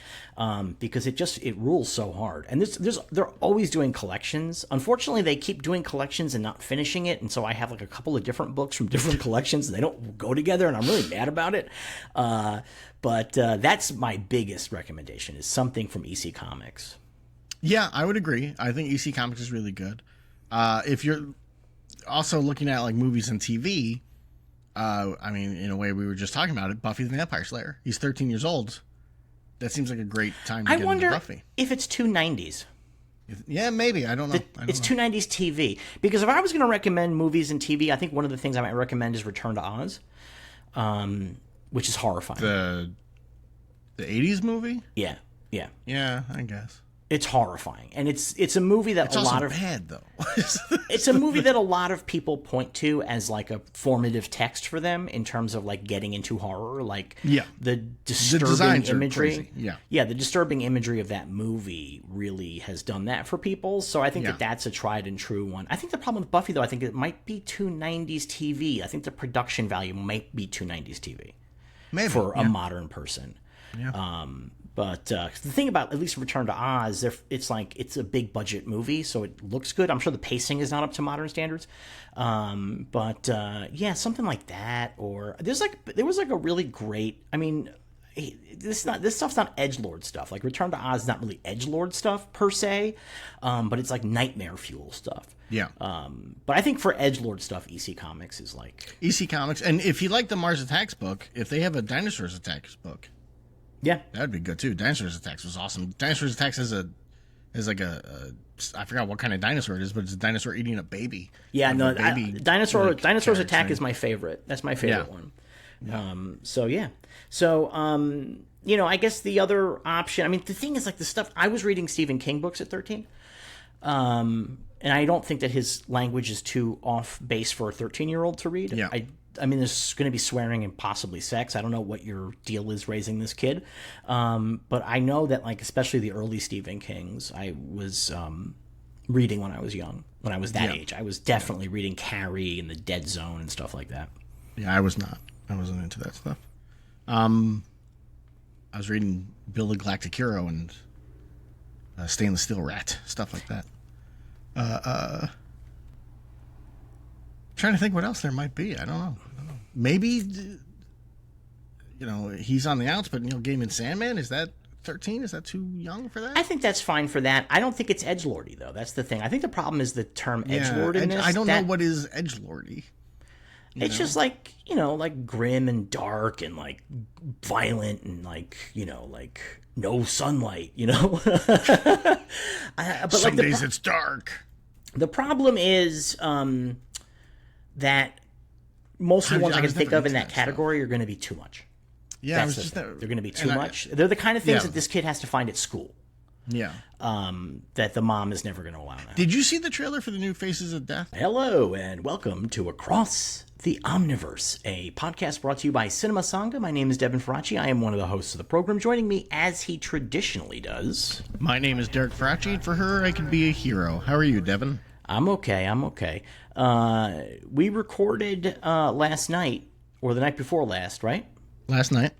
because it rules so hard. And they're always doing collections. Unfortunately, they keep doing collections and not finishing it, and so I have like a couple of different books from different collections, and they don't go together, and I'm really mad about it. But that's my biggest recommendation, is something from EC Comics. Yeah,
I would agree. I think EC Comics is really good. If you're also looking at like movies and TV, I mean, in a way, we were just talking about it. Buffy the Vampire Slayer. He's 13 years old. That seems like a great time to get into Buffy.
I wonder if it's 290s.
Yeah, maybe. I don't know.
It's 290s TV. Because if I was going to recommend movies and TV, I think one of the things I might recommend is Return to Oz, which is horrifying.
The 80s movie?
Yeah.
Yeah, I guess.
It's horrifying, and it's a movie that
a lot of bad though.
It's a movie that a lot of people point to as like a formative text for them in terms of like getting into horror, like the disturbing imagery. The disturbing imagery of that movie really has done that for people. So I think that's a tried and true one. I think the problem with Buffy though, I think it might be 290s TV. I think the production value might be 290s TV, maybe for a modern person. But the thing about at least Return to Oz, it's a big budget movie, so it looks good. I'm sure the pacing is not up to modern standards, but yeah, something like that. Or there was like a really great. I mean, this stuff's not edgelord stuff. Like Return to Oz is not really edgelord stuff per se, but it's like nightmare fuel stuff.
Yeah.
But I think for edgelord stuff, EC Comics is like
EC Comics, and if you like the Mars Attacks book, if they have a Dinosaurs Attacks book.
Yeah,
that'd be good too. Dinosaurs Attacks was awesome. Dinosaurs Attacks is like a I forgot what kind of dinosaur it is, but it's a dinosaur eating a baby.
Yeah,
like
no, Dinosaurs Attack
thing.
is my favorite. That's my favorite one.
Yeah.
I guess the other option. I mean, the thing is, like the stuff I was reading Stephen King books at 13, and I don't think that his language is too off base for a 13-year-old to read.
Yeah.
I mean, there's going to be swearing and possibly sex. I don't know what your deal is raising this kid. But I know that, like, especially the early Stephen Kings, I was reading when I was young. When I was that age, I was definitely reading Carrie and The Dead Zone and stuff like that.
Yeah, I was not. I wasn't into that stuff. I was reading Bill the Galactic Hero and Stainless Steel Rat, stuff like that. Trying to think what else there might be. I don't know. Maybe, he's on the outs, but Neil Gaiman's Sandman, is that 13? Is that too young for that?
I think that's fine for that. I don't think it's edgelordy, though. That's the thing. I think the problem is the term edgelord in this.
I don't know what is edgelordy.
It's just like, like grim and dark and like violent and like, like no sunlight, but
Some days it's dark.
The problem is that most of the ones I can think of in that category are going to be too much.
Yeah,
they're going to be too much. They're the kind of things that this kid has to find at school.
Yeah.
That the mom is never going to allow now.
Did you see the trailer for the new Faces of Death?
Hello, and welcome to Across the Omniverse, a podcast brought to you by Cinema Sangha. My name is Devin Faraci. I am one of the hosts of the program. Joining me, as he traditionally does...
My name is Derek Faraci, and for her, I can be a hero. How are you, Devin?
I'm okay. We recorded last night, or the night before last, right?
Last night,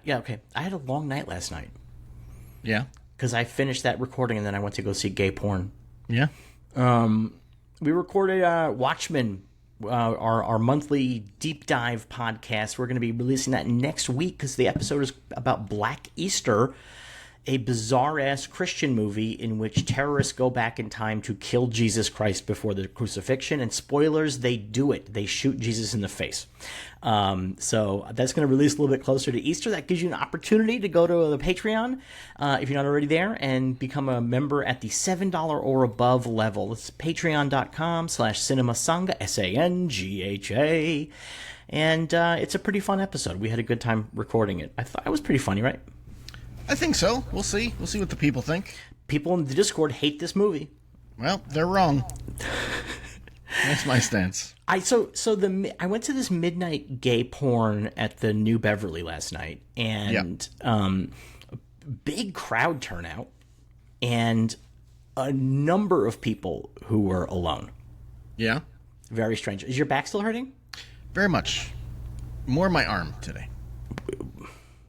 yeah, okay. I had a long night last night.
Yeah.
Because I finished that recording and then I went to go see gay porn.
Yeah.
We recorded Watchmen, our monthly deep dive podcast. We're going to be releasing that next week because the episode is about Black Easter, a bizarre-ass Christian movie in which terrorists go back in time to kill Jesus Christ before the crucifixion. And spoilers, they do it. They shoot Jesus in the face. So that's going to release a little bit closer to Easter. That gives you an opportunity to go to the Patreon, if you're not already there, and become a member at the $7 or above level. It's patreon.com/cinemasangha, SANGHA. And it's a pretty fun episode. We had a good time recording it. I thought it was pretty funny, right?
I think so. We'll see. We'll see what the people think.
People in the Discord hate this movie.
Well, they're wrong. That's my stance.
I went to this midnight gay porn at the New Beverly last night, and big crowd turnout, and a number of people who were alone.
Yeah.
Very strange. Is your back still hurting?
Very much. More my arm today.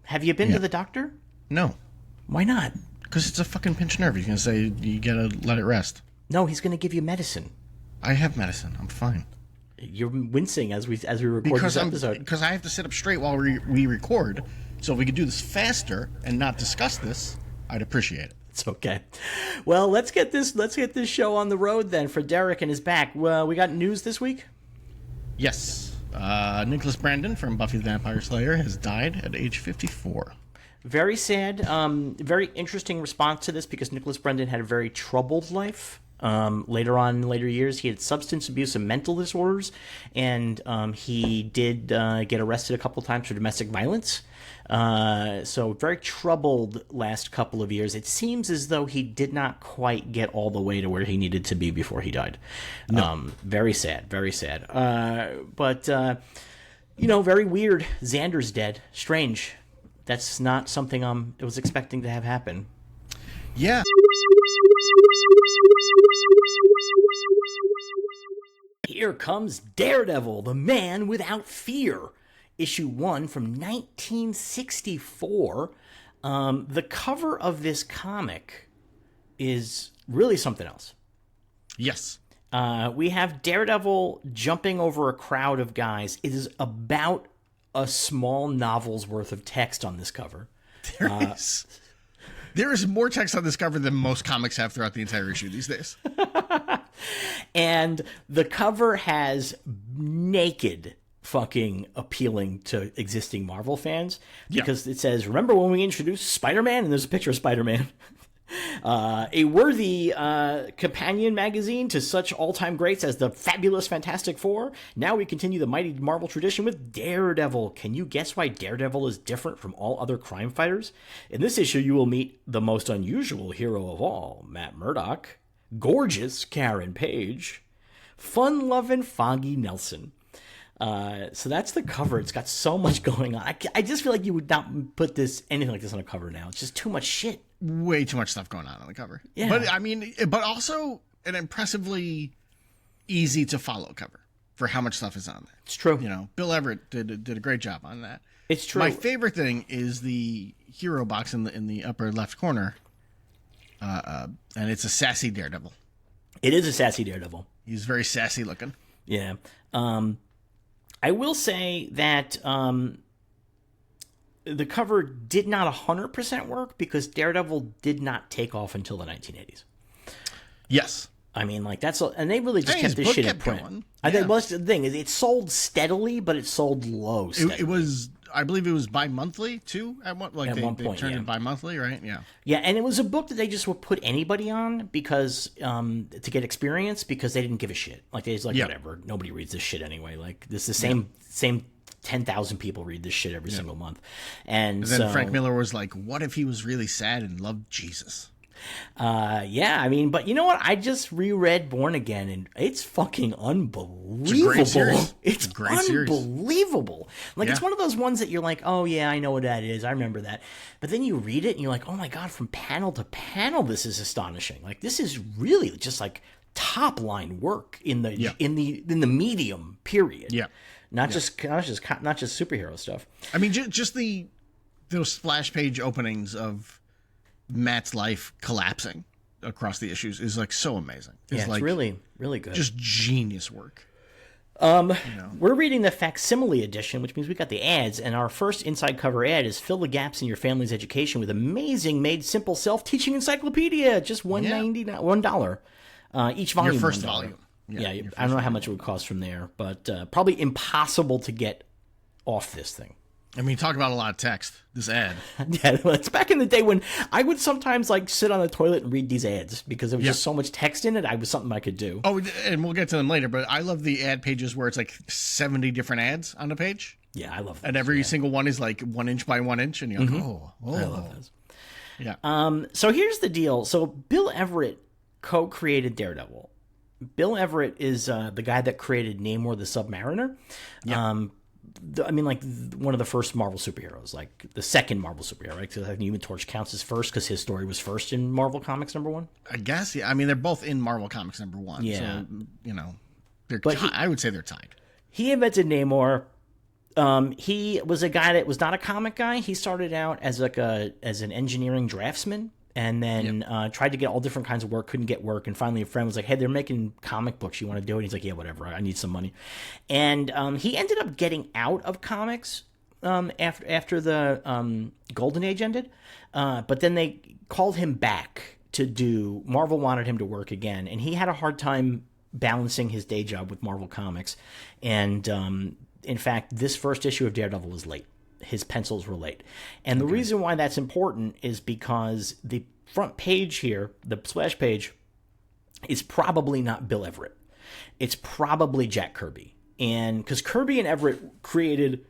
Have you been to the doctor?
No.
Why not?
Because it's a fucking pinched nerve. He's going to say you got to let it rest.
No, he's going to give you medicine.
I have medicine. I'm fine.
You're wincing as we record this episode.
Because I have to sit up straight while we record. So if we could do this faster and not discuss this, I'd appreciate it.
It's okay. Well, let's get this show on the road then for Derek and his back. Well, we got news this week?
Yes. Nicholas Brandon from Buffy the Vampire Slayer has died at age 54.
Very sad. Very interesting response to this because Nicholas Brendon had a very troubled life. Later years, he had substance abuse and mental disorders, and he did get arrested a couple times for domestic violence. So very troubled last couple of years. It seems as though he did not quite get all the way to where he needed to be before he died. No. Very sad, very sad. But very weird. Xander's dead. Strange. That's not something I was expecting to have happen.
Yeah.
Here comes Daredevil, the Man Without Fear. Issue 1 from 1964. The cover of this comic is really something else.
Yes.
We have Daredevil jumping over a crowd of guys. It is about a small novel's worth of text on this cover.
There is more text on this cover than most comics have throughout the entire issue these days.
And the cover has naked fucking appealing to existing Marvel fans because it says, remember when we introduced Spider-Man? And there's a picture of Spider-Man. A worthy companion magazine to such all-time greats as the Fabulous Fantastic Four. Now we continue the mighty Marvel tradition with Daredevil. Can you guess why Daredevil is different from all other crime fighters? In this issue, you will meet the most unusual hero of all, Matt Murdock, gorgeous Karen Page, fun-loving Foggy Nelson. So that's the cover. It's got so much going on. I just feel like you would not put anything like this on a cover now. It's just too much shit.
Way too much stuff going on the cover.
Yeah.
But also an impressively easy to follow cover for how much stuff is on there.
It's true.
Bill Everett did a great job on that.
It's true.
My favorite thing is the hero box in the upper left corner. And it's a sassy Daredevil.
It is a sassy Daredevil.
He's very sassy looking.
Yeah. I will say that the cover did not 100% work because Daredevil did not take off until the 1980s.
Yes.
I mean, and they really just kept this shit in print.
Going.
I think that's the thing. It sold steadily, but it sold low steadily.
I believe it was bi-monthly too at one point. They turned it bi-monthly, right? Yeah.
Yeah, and it was a book that they just would put anybody on because to get experience because they didn't give a shit. Like they just whatever, nobody reads this shit anyway. Like this is the same 10,000 people read this shit every single month. And then
Frank Miller was like, "What if he was really sad and loved Jesus?"
But you know what? I just reread Born Again, and it's fucking unbelievable.
It's a great series.
It's unbelievable. It's one of those ones that you're like, oh yeah, I know what that is. I remember that. But then you read it, and you're like, oh my god, from panel to panel, this is astonishing. Like this is really just like top line work in the medium period.
Yeah.
Not just superhero stuff.
I mean, just those splash page openings of Matt's life collapsing across the issues is like so amazing.
It's really, really good.
Just genius work.
We're reading the facsimile edition, which means we got the ads, and our first inside cover ad is fill the gaps in your family's education with amazing made simple self-teaching encyclopedia. Just $1 each volume.
Your first
$1.
volume.
Yeah, I don't know how much it would cost from there, but probably impossible to get off this thing.
I mean, talk about a lot of text, this ad.
Yeah, it's back in the day when I would sometimes sit on the toilet and read these ads because there was just so much text in it. It was something I could do.
Oh, and we'll get to them later, but I love the ad pages where it's like 70 different ads on the page.
Yeah, I love those.
And every single one is like 1 inch by 1 inch, and you're like, oh.
I love those.
Yeah.
So here's the deal. So Bill Everett co-created Daredevil. Bill Everett is the guy that created Namor the Submariner. Yeah. One of the first Marvel superheroes, like the second Marvel superhero, right? Because Human Torch counts as first because his story was first in Marvel Comics #1.
I guess, yeah. I mean, they're both in Marvel Comics #1.
Yeah.
So, I would say they're tied.
He invented Namor. He was a guy that was not a comic guy. He started out as an engineering draftsman. And then tried to get all different kinds of work, couldn't get work. And finally a friend was like, hey, they're making comic books. You want to do it? And he's like, yeah, whatever. I need some money. And he ended up getting out of comics after the Golden Age ended. But then they called him back to do – Marvel wanted him to work again. And he had a hard time balancing his day job with Marvel Comics. And in fact, this first issue of Daredevil was late. His pencils were late. And the reason why that's important is because the front page here, the splash page, is probably not Bill Everett. It's probably Jack Kirby. And because Kirby and Everett created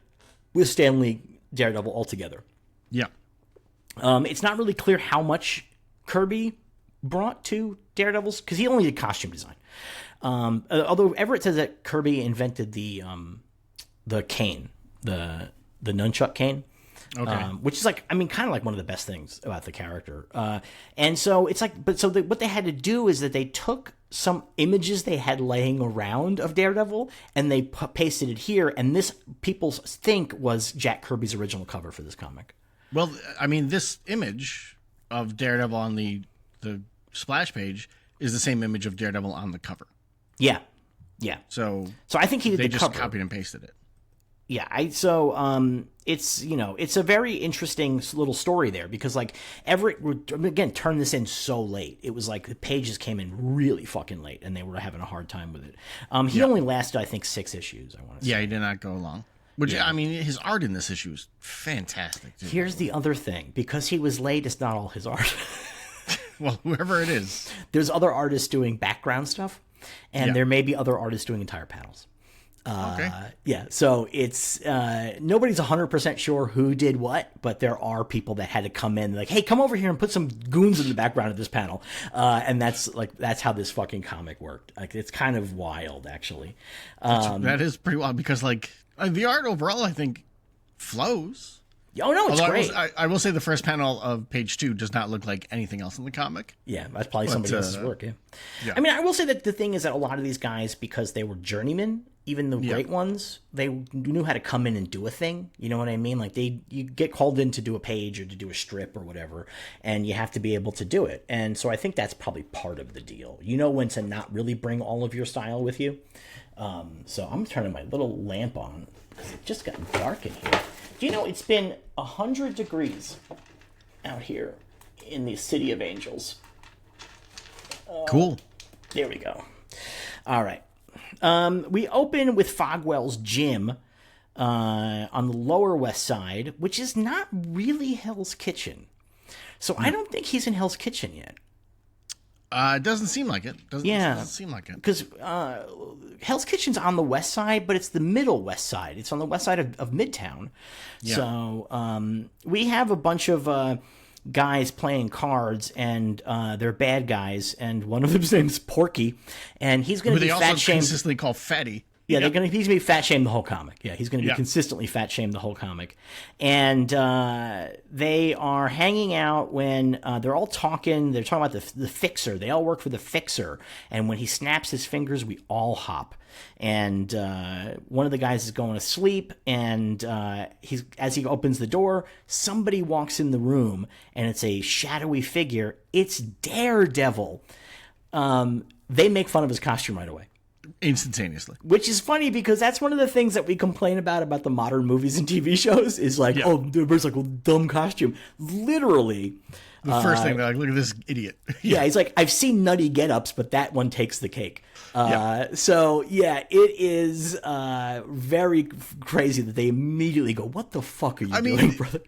with Stan Lee Daredevil altogether.
Yeah.
It's not really clear how much Kirby brought to Daredevil's because he only did costume design. Although Everett says that Kirby invented the cane, the nunchuck cane, which is kind of like one of the best things about the character. And so it's like, what they had to do is that they took some images they had laying around of Daredevil and they pasted it here. And this people think was Jack Kirby's original cover for this comic.
Well, I mean, this image of Daredevil on the splash page is the same image of Daredevil on the cover.
Yeah. Yeah.
So
I think he did
they
the
just
cover.
copied and pasted it.
Yeah, it's, it's a very interesting little story there because, like, Everett, again, turned this in so late. It was like the pages came in really fucking late, and they were having a hard time with it. He only lasted, I think, 6 issues, I want to say.
Yeah, he did not go long. Which, I mean, his art in this issue is fantastic, too.
Here's the other thing. Because he was late, it's not all his art.
Well, whoever it is.
There's other artists doing background stuff, and there may be other artists doing entire panels.
Okay.
Yeah, so it's nobody's 100% sure who did what, but there are people that had to come in like, hey, come over here and put some goons in the background of this panel, and that's how this fucking comic worked. Like, it's kind of wild, actually.
That is pretty wild because, like, the art overall, I think, flows.
Oh no, it's
Although
great.
I will say the first panel of page 2 does not look like anything else in the comic.
Yeah, that's probably somebody else's work. Yeah.
Yeah.
I mean, I will say that the thing is that a lot of these guys, because they were journeymen, even the great ones, they knew how to come in and do a thing. You know what I mean? Like, you get called in to do a page or to do a strip or whatever, and you have to be able to do it. And so I think that's probably part of the deal. You know when to not really bring all of your style with you. So I'm turning my little lamp on because it just got dark in here. Do you know it's been 100 degrees out here in the City of Angels?
Cool.
There we go. All right. We open with Fogwell's gym on the Lower West Side, which is not really Hell's Kitchen. So I don't think he's in Hell's Kitchen yet.
It doesn't seem like it. Doesn't seem like it.
Because Hell's Kitchen's on the west side, but it's the middle west side. It's on the west side of Midtown. Yeah. So we have a bunch of guys playing cards, and they're bad guys, and one of them's name's Porky, and he's going to be fat shamed.
They also consistently call Fatty.
Yeah, he's going to be fat shamed the whole comic. Yeah, he's going to be consistently fat shamed the whole comic. And they are hanging out when they're all talking. They're talking about the Fixer. They all work for the Fixer. And when he snaps his fingers, we all hop. And one of the guys is going to sleep. And as he opens the door, somebody walks in the room. And it's a shadowy figure. It's Daredevil. They make fun of his costume right away.
Instantaneously.
Which is funny because that's one of the things that we complain about the modern movies and TV shows is like, oh, everybody's like, well, dumb costume. Literally.
The first thing, they're like, look at this idiot.
Yeah, he's like, I've seen nutty get-ups, but that one takes the cake. So, yeah, it is very crazy that they immediately go, what the fuck are you doing, brother?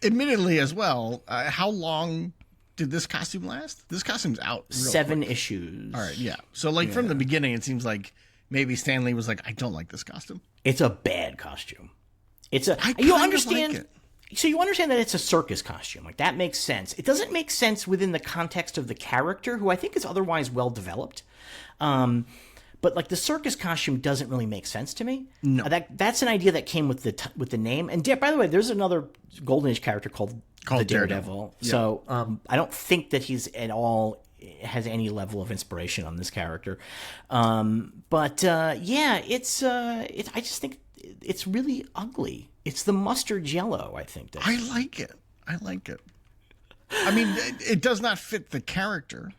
Admittedly as well, how long did this costume last? This costume's out real
7
quick.
issues.
All right, yeah. So, like, from the beginning, it seems like maybe Stan Lee was like, I don't like this costume.
It's a bad costume.
You understand? Like it.
So you understand that it's a circus costume. Like, that makes sense. It doesn't make sense within the context of the character, who I think is otherwise well developed. But like the circus costume doesn't really make sense to me.
No,
that's an idea that came with the name. And by the way, there's another Golden Age character called the Daredevil. Yeah. So I don't think that he's at all has any level of inspiration on this character. But I just think it's really ugly. It's the mustard yellow. I think
I like it. I mean, it does not fit the character,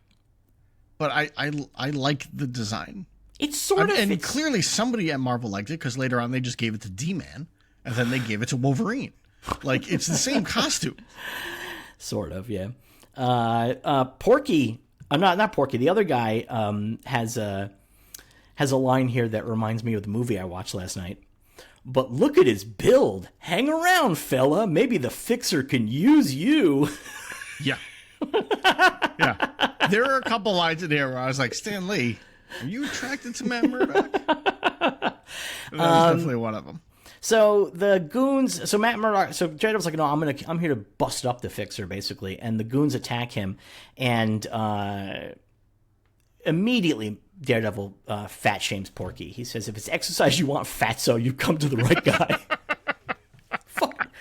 but I like the design.
It's sort of...
And clearly somebody at Marvel liked it, because later on they just gave it to D-Man, and then they gave it to Wolverine. Like, it's the same costume.
Sort of, yeah. Porky... not Porky. The other guy has a line here that reminds me of the movie I watched last night. But look at his build. Hang around, fella. Maybe the Fixer can use you.
Yeah. Yeah. There are a couple lines in here where I was like, Stan Lee... Are you attracted to Matt Murdock? That was definitely one of them.
So the goons, so Matt Murdock, so Daredevil's like, no, I'm here to bust up the Fixer, basically, and the goons attack him, and immediately Daredevil fat shames Porky. He says, if it's exercise you want, fatso, you come to the right guy.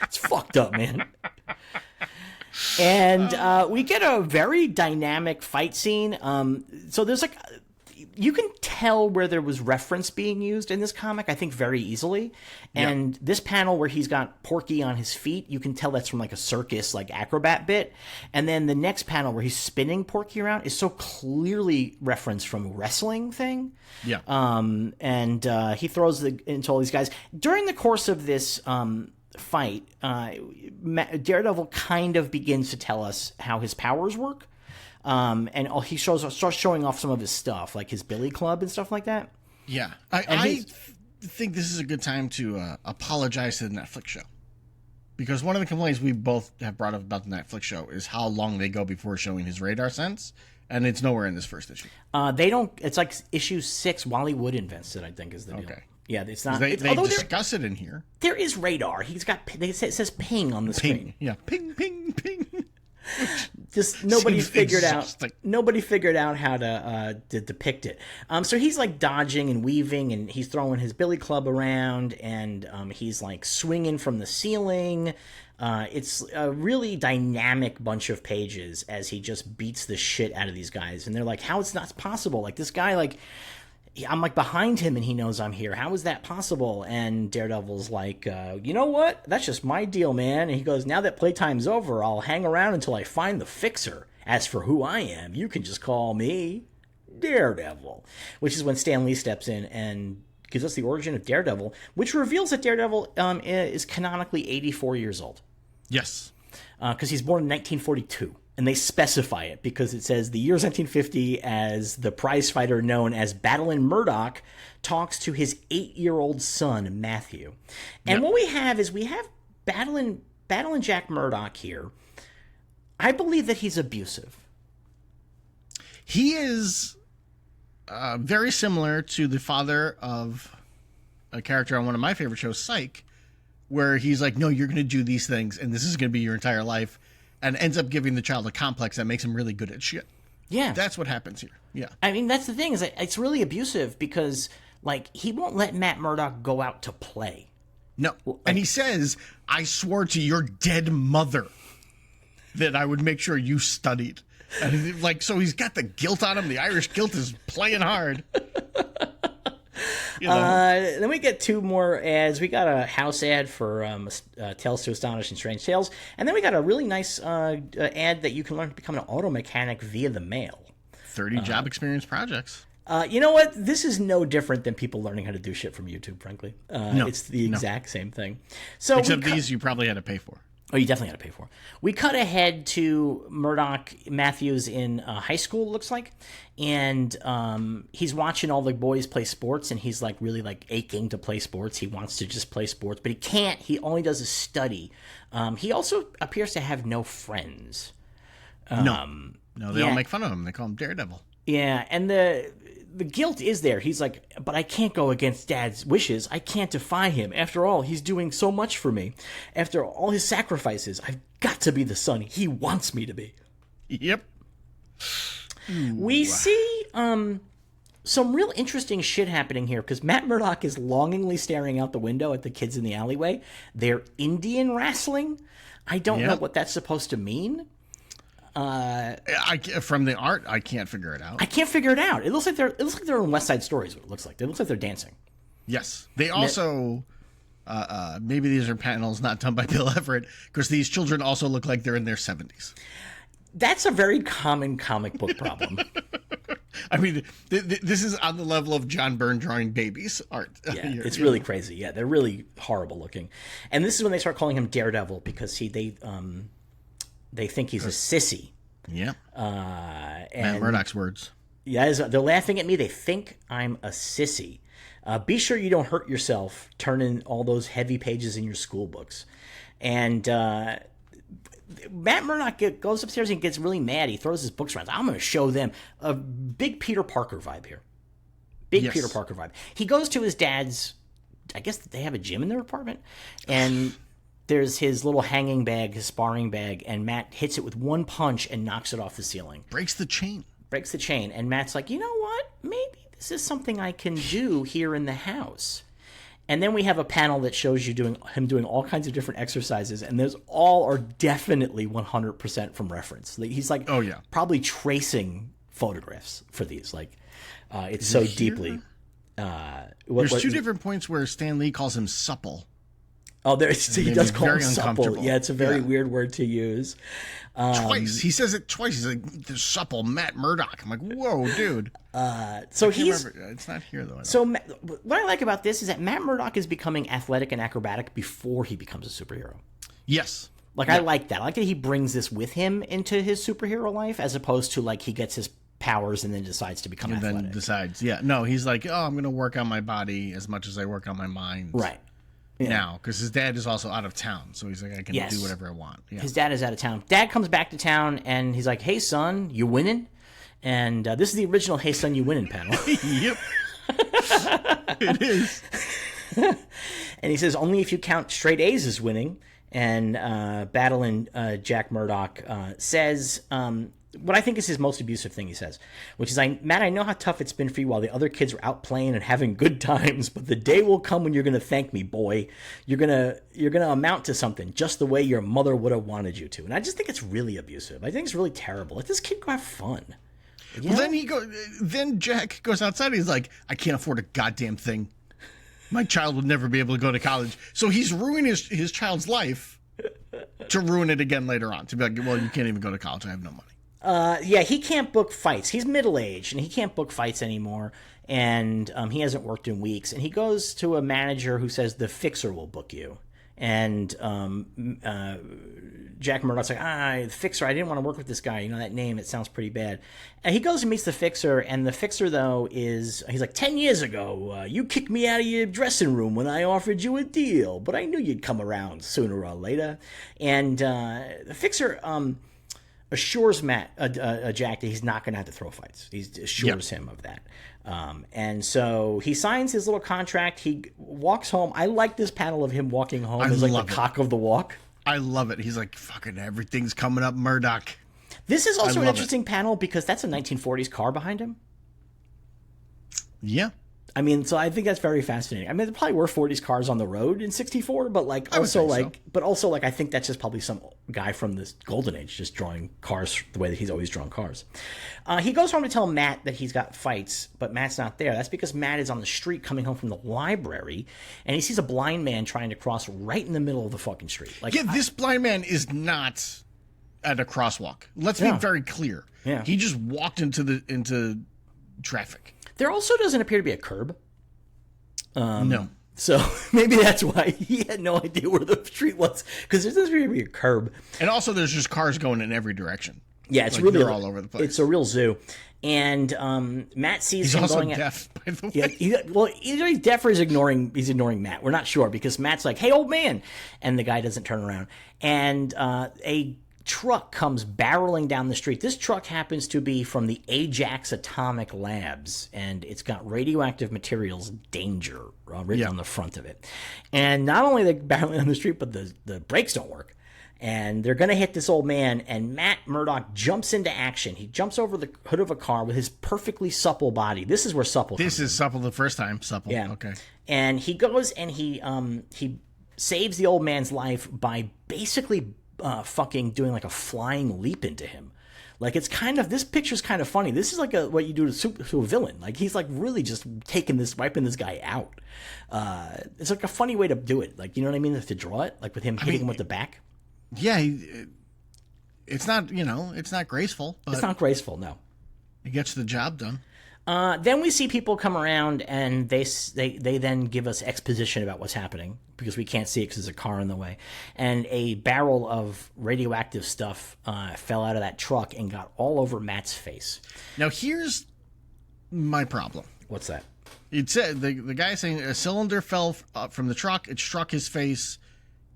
It's fucked up, man. And we get a very dynamic fight scene. So there's like... you can tell where there was reference being used in this comic, I think, very easily. And this panel where he's got Porky on his feet, you can tell that's from like a circus, like acrobat bit. And then the next panel where he's spinning Porky around is so clearly referenced from a wrestling thing.
Yeah.
And he throws into all these guys. During the course of this fight, Daredevil kind of begins to tell us how his powers work. And he starts showing off some of his stuff, like his billy club and stuff like that.
Yeah. I think this is a good time to apologize to the Netflix show. Because one of the complaints we both have brought up about the Netflix show is how long they go before showing his radar sense. And it's nowhere in this first issue.
They don't. It's like issue 6. Wally Wood invents it, I think, is the deal.
Okay.
Yeah, it's not.
They discuss it in here.
There is radar. He's got. It says ping on the screen.
Yeah, ping, ping, ping.
Just nobody figured
exhausting.
out. Nobody figured out how to depict it. So he's like dodging and weaving, and he's throwing his billy club around, and he's like swinging from the ceiling. It's a really dynamic bunch of pages as he just beats the shit out of these guys, and they're like, "How is that possible? Like this guy, like." I'm like behind him and he knows I'm here. How is that possible? And Daredevil's like, you know what? That's just my deal, man. And he goes, now that playtime's over, I'll hang around until I find the fixer. As for who I am, you can just call me Daredevil. Which is when Stan Lee steps in and gives us the origin of Daredevil, which reveals that Daredevil is canonically 84 years old.
Yes.
Because he's born in 1942. And they specify it because it says the year's 1950 as the prize fighter known as Battlin' Murdoch talks to his 8-year-old son, Matthew. And what we have is Battlin' Jack Murdoch here. I believe that he's abusive.
He is very similar to the father of a character on one of my favorite shows, Psych, where he's like, no, you're going to do these things, and this is going to be your entire life. And ends up giving the child a complex that makes him really good at shit.
Yeah.
That's what happens here. Yeah.
I mean, that's the thing, is it's really abusive because, like, he won't let Matt Murdock go out to play.
No. And he says, I swore to your dead mother that I would make sure you studied. And like, so he's got the guilt on him. The Irish guilt is playing hard. You know?
Then we get 2 more ads. We got a house ad for Tales to Astonish and Strange Tales. And then we got a really nice ad that you can learn to become an auto mechanic via the mail.
30 job experience projects.
You know what? This is no different than people learning how to do shit from YouTube, frankly.
No,
it's the exact same thing. So
except these you probably had to pay for.
Oh, you definitely got to pay for. We cut ahead to Murdoch Matthews in high school, it looks like, and he's watching all the boys play sports, and he's like really like aching to play sports. He wants to just play sports, but he can't. He only does is study. He also appears to have no friends.
No, they all make fun of him. They call him Daredevil.
Yeah, and the guilt is there. He's like, but I can't go against Dad's wishes. I can't defy him. After all, he's doing so much for me. After all his sacrifices, I've got to be the son he wants me to be.
Yep.
We see some real interesting shit happening here because Matt Murdock is longingly staring out the window at the kids in the alleyway. They're Indian wrestling. I don't know what that's supposed to mean.
From the art, I can't figure it out.
I can't figure it out. It looks like they're in West Side Story is what it looks like. It looks like they're dancing.
Yes. They also maybe these are panels not done by Bill Everett because these children also look like they're in their 70s.
That's a very common comic book problem.
I mean, this is on the level of John Byrne drawing babies art.
Yeah, it's really crazy. Yeah, they're really horrible looking. And this is when they start calling him Daredevil because they think he's a sissy.
Yeah.
And
Matt Murdock's words.
Yeah, they're laughing at me. They think I'm a sissy. Be sure you don't hurt yourself turning all those heavy pages in your school books. And Matt Murdock goes upstairs and gets really mad. He throws his books around. I'm going to show them a big Peter Parker vibe here. Peter Parker vibe. He goes to his dad's, I guess they have a gym in their apartment, and there's his little hanging bag, his sparring bag, and Matt hits it with one punch and knocks it off the ceiling.
Breaks the chain. And
Matt's like, you know what? Maybe this is something I can do here in the house. And then we have a panel that shows you him doing all kinds of different exercises, and those all are definitely 100% from reference. He's like,
oh yeah,
probably tracing photographs for these. Like, it's so deeply.
There's two different points where Stan Lee calls him supple.
Oh, he does call him supple. Yeah, it's a very weird word to use.
Twice. He says it twice. He's like, the supple Matt Murdock. I'm like, whoa, dude.
So he's...
Remember. It's not here, though.
So what I like about this is that Matt Murdock is becoming athletic and acrobatic before he becomes a superhero.
Yes.
Like, I like that. I like that he brings this with him into his superhero life, as opposed to, like, he gets his powers and then decides to become athletic.
Then decides, no, he's like, oh, I'm going to work on my body as much as I work on my mind.
Right.
Now, because his dad is also out of town, so he's like, I can do whatever I want. Yeah.
His dad is out of town. Dad comes back to town, and he's like, hey, son, you winning? And this is the original Hey, Son, You Winning panel.
Yep. It is.
And he says, only if you count straight A's as winning. And Battling Jack Murdock says... what I think is his most abusive thing he says, which is, Matt, I know how tough it's been for you while the other kids are out playing and having good times, but the day will come when you're going to thank me, boy. You're going to amount to something just the way your mother would have wanted you to. And I just think it's really abusive. I think it's really terrible. Let this kid go have fun.
Well, then Jack goes outside and he's like, I can't afford a goddamn thing. My child will never be able to go to college. So he's ruining his child's life to ruin it again later on. To be like, well, you can't even go to college. I have no money.
He can't book fights. He's middle-aged, and he can't book fights anymore, and he hasn't worked in weeks. And he goes to a manager who says, the fixer will book you. And Jack Murdoch's like, the fixer, I didn't want to work with this guy. You know, that name, it sounds pretty bad. And he goes and meets the fixer, and the fixer, though, he's like, 10 years ago, you kicked me out of your dressing room when I offered you a deal, but I knew you'd come around sooner or later. And the fixer... assures Jack that he's not going to have to throw fights. He assures him of that. And so he signs his little contract. He walks home. I like this panel of him walking home as like the cock of the walk.
I love it. He's like, fucking everything's coming up, Murdoch.
This is also an interesting panel because that's a 1940s car behind him.
Yeah.
I mean, so I think that's very fascinating. I mean, there probably were 40s cars on the road in '64, but I think that's just probably some guy from this golden age just drawing cars the way that he's always drawn cars. He goes home to tell Matt that he's got fights, but Matt's not there. That's because Matt is on the street coming home from the library, and he sees a blind man trying to cross right in the middle of the fucking street. Like,
this blind man is not at a crosswalk. Let's be very clear.
Yeah.
He just walked into traffic.
There also doesn't appear to be a curb.
No.
So maybe that's why he had no idea where the street was, because there doesn't appear to be a curb.
And also there's just cars going in every direction.
Yeah, it's really
they're all over the place.
It's a real zoo. And Matt sees him going...
He's also deaf, by the way.
Yeah, either he's deaf or he's ignoring Matt. We're not sure, because Matt's like, hey, old man. And the guy doesn't turn around. And a truck comes barreling down the street. This truck happens to be from the Ajax Atomic Labs, and it's got radioactive materials danger written on the front of it. And not only are they barreling down the street, but the brakes don't work. And they're going to hit this old man, and Matt Murdock jumps into action. He jumps over the hood of a car with his perfectly supple body. This is where supple comes in.
Supple the first time. Supple.
Yeah.
Okay.
And he goes and he saves the old man's life by basically fucking doing like a flying leap into him. Like, it's kind of, this picture's kind of funny. This is like what you do to a villain. Like, he's like really just wiping this guy out. It's like a funny way to do it. Like, you know what I mean? To draw it, like with him hitting him with the back.
Yeah, it's not, it's not graceful. But
it's not graceful, no.
It gets the job done.
Then we see people come around, and they then give us exposition about what's happening, because we can't see it because there's a car in the way. And a barrel of radioactive stuff fell out of that truck and got all over Matt's face.
Now, here's my problem.
What's that?
It said the guy saying a cylinder fell from the truck. It struck his face.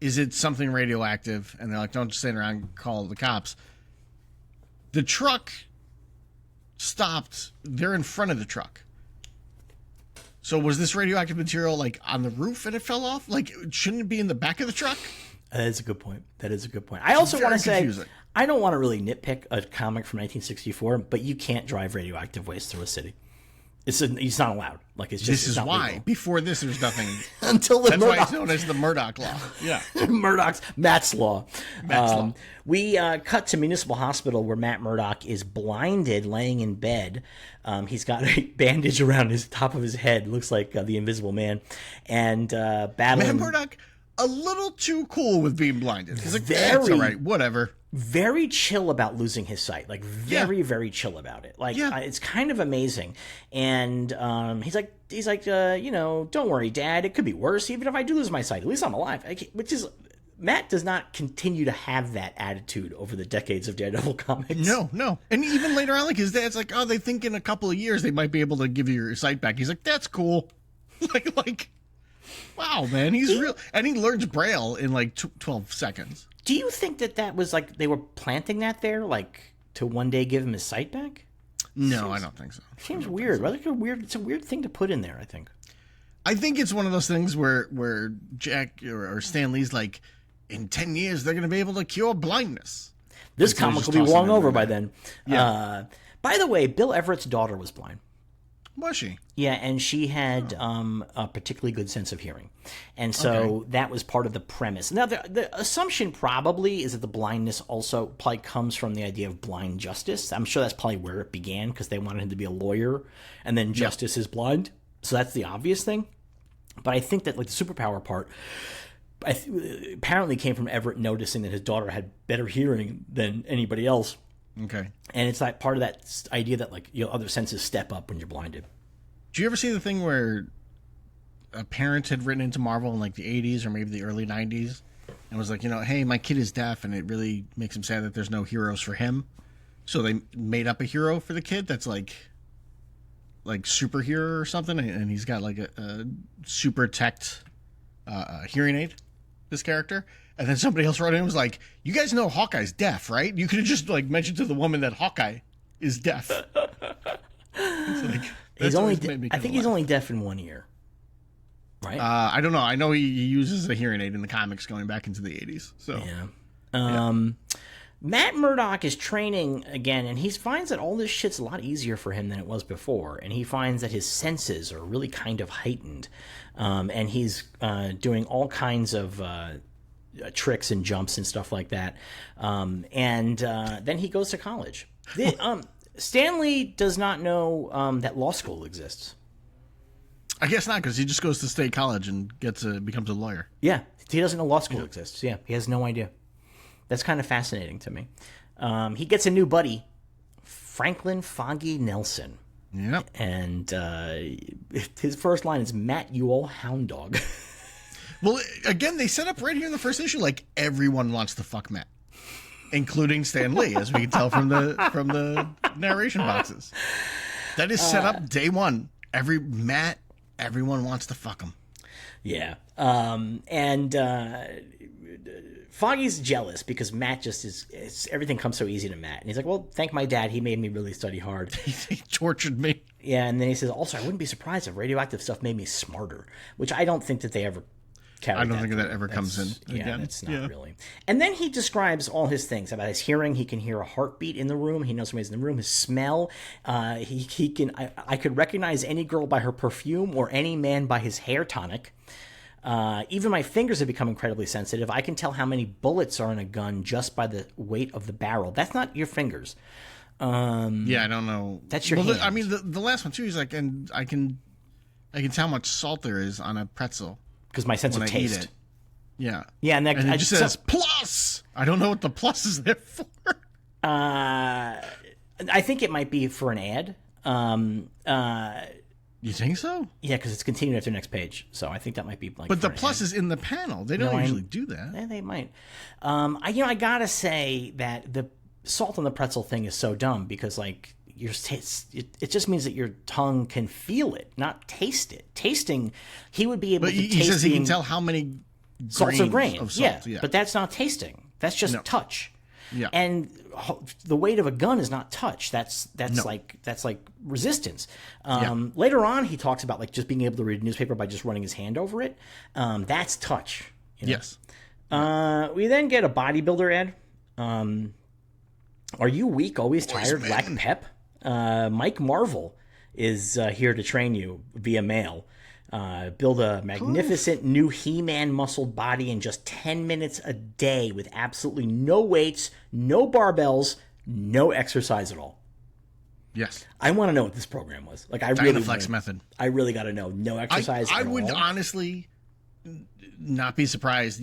Is it something radioactive? And they're like, don't just sit around and call the cops. The truck stopped. They're in front of the truck. So was this radioactive material like on the roof and it fell off? Like, shouldn't it be in the back of the truck?
That is a good point. I also want to say, I don't want to really nitpick a comic from 1964, but you can't drive radioactive waste through a city. He's not allowed. Like it's just
This
it's
is
not
why.
legal.
Before this, there's nothing.
Until the
That's why it's
Murdoch
known as the Murdoch Law. Yeah.
Matt's Law.
Matt's Law.
We cut to Municipal Hospital where Matt Murdock is blinded, laying in bed. He's got a bandage around his top of his head, looks like the Invisible Man, and battling.
Matt Murdock, a little too cool with being blinded. He's like,
Very-
that's all right, whatever.
Very chill about losing his sight, like very chill about it. Like it's kind of amazing. And he's like, don't worry, Dad. It could be worse. Even if I do lose my sight, at least I'm alive. Which is, Matt does not continue to have that attitude over the decades of Daredevil comics.
No. And even later on, like his dad's like, oh, they think in a couple of years they might be able to give you your sight back. He's like, that's cool. like, wow, man, he's real, and he learns Braille in like 12 seconds.
Do you think that was like they were planting that there, like to one day give him his sight back?
No, I don't think so.
Seems weird. So. It's a weird thing to put in there, I think.
I think it's one of those things where Jack or Stan Lee's like, in 10 years they're going to be able to cure blindness.
This comic will be long over by then.
Yeah.
By the way, Bill Everett's daughter was blind.
Was she?
Yeah, and she had a particularly good sense of hearing. And so that was part of the premise. Now, the assumption probably is that the blindness also probably comes from the idea of blind justice. I'm sure that's probably where it began, because they wanted him to be a lawyer, and then justice is blind. So that's the obvious thing. But I think that like the superpower part apparently came from Everett noticing that his daughter had better hearing than anybody else.
Okay.
And it's like part of that idea that like other senses step up when you're blinded.
Do you ever see the thing where a parent had written into Marvel in like the 80s or maybe the early 90s and was like, hey, my kid is deaf and it really makes him sad that there's no heroes for him. So they made up a hero for the kid that's like superhero or something, and he's got like a super teched hearing aid, this character. And then somebody else wrote in and was like, you guys know Hawkeye's deaf, right? You could have just like mentioned to the woman that Hawkeye is deaf. It's like,
he's only I think he's only deaf in one ear. Right?
I don't know. I know he uses a hearing aid in the comics going back into the 80s. So
yeah. Matt Murdock is training again, and he finds that all this shit's a lot easier for him than it was before. And he finds that his senses are really kind of heightened. And he's doing all kinds of tricks and jumps and stuff like that. And then he goes to college. Stan Lee does not know that law school exists.
I guess not, because he just goes to state college and becomes a lawyer.
Yeah, he doesn't know law school exists. Yeah, he has no idea. That's kind of fascinating to me. He gets a new buddy, Franklin Foggy Nelson.
Yep.
And his first line is, Matt, you old hound dog.
Well, again, they set up right here in the first issue like everyone wants to fuck Matt, including Stan Lee, as we can tell from the narration boxes. That is set up day one. Everyone wants to fuck him.
Yeah. Foggy's jealous because Matt just is everything comes so easy to Matt. And he's like, well, thank my dad. He made me really study hard.
He tortured me.
Yeah, and then he says, also, I wouldn't be surprised if radioactive stuff made me smarter, which I don't think that they ever carried.
I don't think that ever comes in again.
Yeah, that's not really. And then he describes all his things about his hearing. He can hear a heartbeat in the room. He knows somebody's in the room. His smell. He can. I could recognize any girl by her perfume or any man by his hair tonic. Even my fingers have become incredibly sensitive. I can tell how many bullets are in a gun just by the weight of the barrel. That's not your fingers.
Yeah, I don't know.
That's your hand.
I mean, the last one too. He's like, and I can tell how much salt there is on a pretzel
because my sense
when
of
I
taste.
eat it. Yeah,
yeah, and
it just says plus. I don't know what the plus is there for.
I think it might be for an ad.
You think so?
Yeah, because it's continued after the next page. So I think that might be like.
But the plus is in the panel. They don't usually do that.
Yeah, they might. I gotta say that the salt on the pretzel thing is so dumb because like it just means that your tongue can feel it, not taste it. Tasting, he would be able to taste.
He says he can tell how many
salts or grains
of salt.
Yeah, but that's not tasting. That's just touch.
Yeah.
And the weight of a gun is not touch. That's like resistance. Later on, he talks about like just being able to read a newspaper by just running his hand over it. That's touch. You know?
Yes.
We then get a bodybuilder ad. Are you weak, always tired, lack pep? Mike Marvel is here to train you via mail. Build a magnificent new He-Man muscled body in just 10 minutes a day with absolutely no weights, no barbells, no exercise at all.
Yes.
I want to know what this program was. Like, I really
Dynaflex method.
I really got to know. No exercise
I
at
would
all.
honestly not be surprised.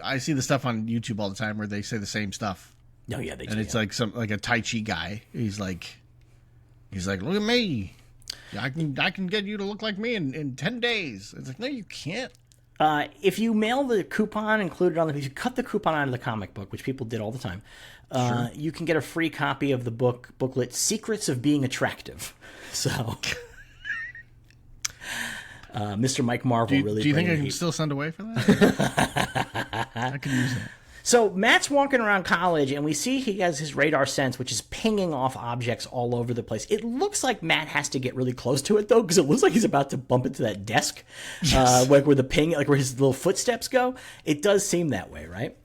I see the stuff on YouTube all the time where they say the same stuff.
No, yeah, they do.
And it's like a Tai Chi guy. He's like, look at me. I can get you to look like me in 10 days. It's like, no, you can't.
If you mail the coupon included on if you cut the coupon out of the comic book, which people did all the time,
Sure.
you can get a free copy of the booklet "Secrets of Being Attractive." So, Mr. Mike Marvel really.
Do you think I can
heat.
still send away for that? I could use that.
So Matt's walking around college, and we see he has his radar sense, which is pinging off objects all over the place. It looks like Matt has to get really close to it, though, because it looks like he's about to bump into that desk,
Yes.
like where the ping, like where his little footsteps go. It does seem that way, right?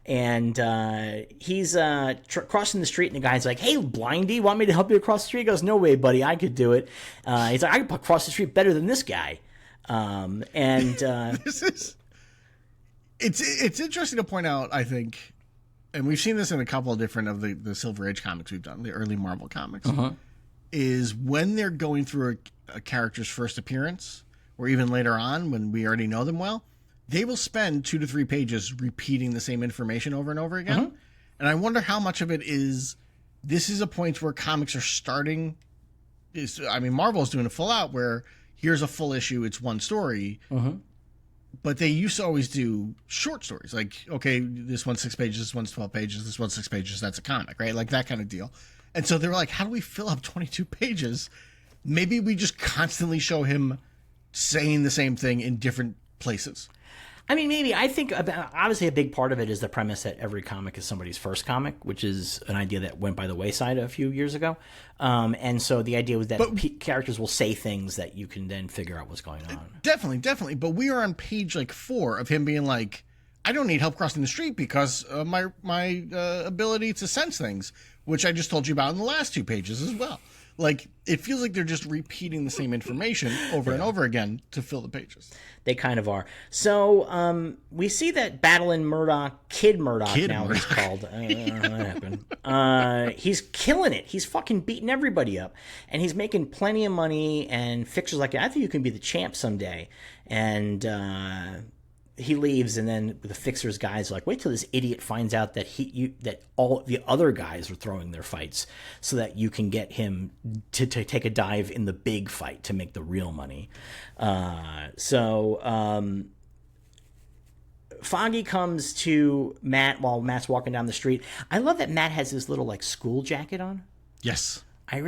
And he's crossing the street, and the guy's like, "Hey, Blindy, want me to help you across the street?" He goes, "No way, buddy, I could do it." He's like, "I can cross the street better than this guy."
This is. It's interesting to point out, I think, and we've seen this in a couple of different of the Silver Age comics we've done, the early Marvel comics, is when they're going through a character's first appearance, or even later on when we already know them well, they will spend 2 to 3 pages repeating the same information over and over again. And I wonder how much of it is, this is a point where comics are starting, Marvel's doing a full out where here's a full issue, it's one story. But they used to always do short stories. Like, okay, this one's 6 pages, this one's 12 pages, this one's 6 pages, that's a comic, right? Like that kind of deal. And so they were like, how do we fill up 22 pages? Maybe we just constantly show him saying the same thing in different places.
I mean, maybe. I think, obviously, a big part of it is the premise that every comic is somebody's first comic, which is an idea that went by the wayside a few years ago. And so the idea was that characters will say things that you can then figure out what's going on.
Definitely. But we are on page 4 of him being like, I don't need help crossing the street because of my ability to sense things, which I just told you about in the last 2 pages as well. Like, it feels like they're just repeating the same information over and over again to fill the pages.
They kind of are. So we see that battling Murdoch, Kid Murdoch now he's called. What happened? He's killing it. He's fucking beating everybody up. And he's making plenty of money, and Fixer's like, I think you can be the champ someday. And he leaves, and then the Fixer's guys are like, wait till this idiot finds out that that all the other guys are throwing their fights so that you can get him to take a dive in the big fight to make the real money. Foggy comes to Matt while Matt's walking down the street. I love that Matt has his little like school jacket on.
Yes.
I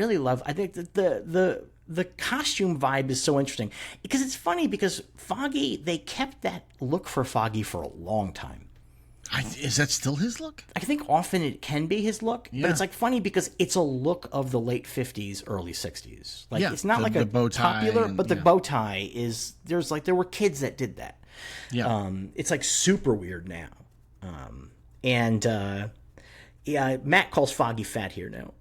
think that the costume vibe is so interesting because it's funny because Foggy, they kept that look for Foggy for a long time.
Is that still his look?
I think often it can be his look,
Yeah.
but it's like funny because it's a look of the late 50s, early 60s. Like it's not like
the
a
bow tie
popular,
and,
but the bow tie is there were kids that did that.
Yeah.
It's like super weird now. Matt calls Foggy fat here now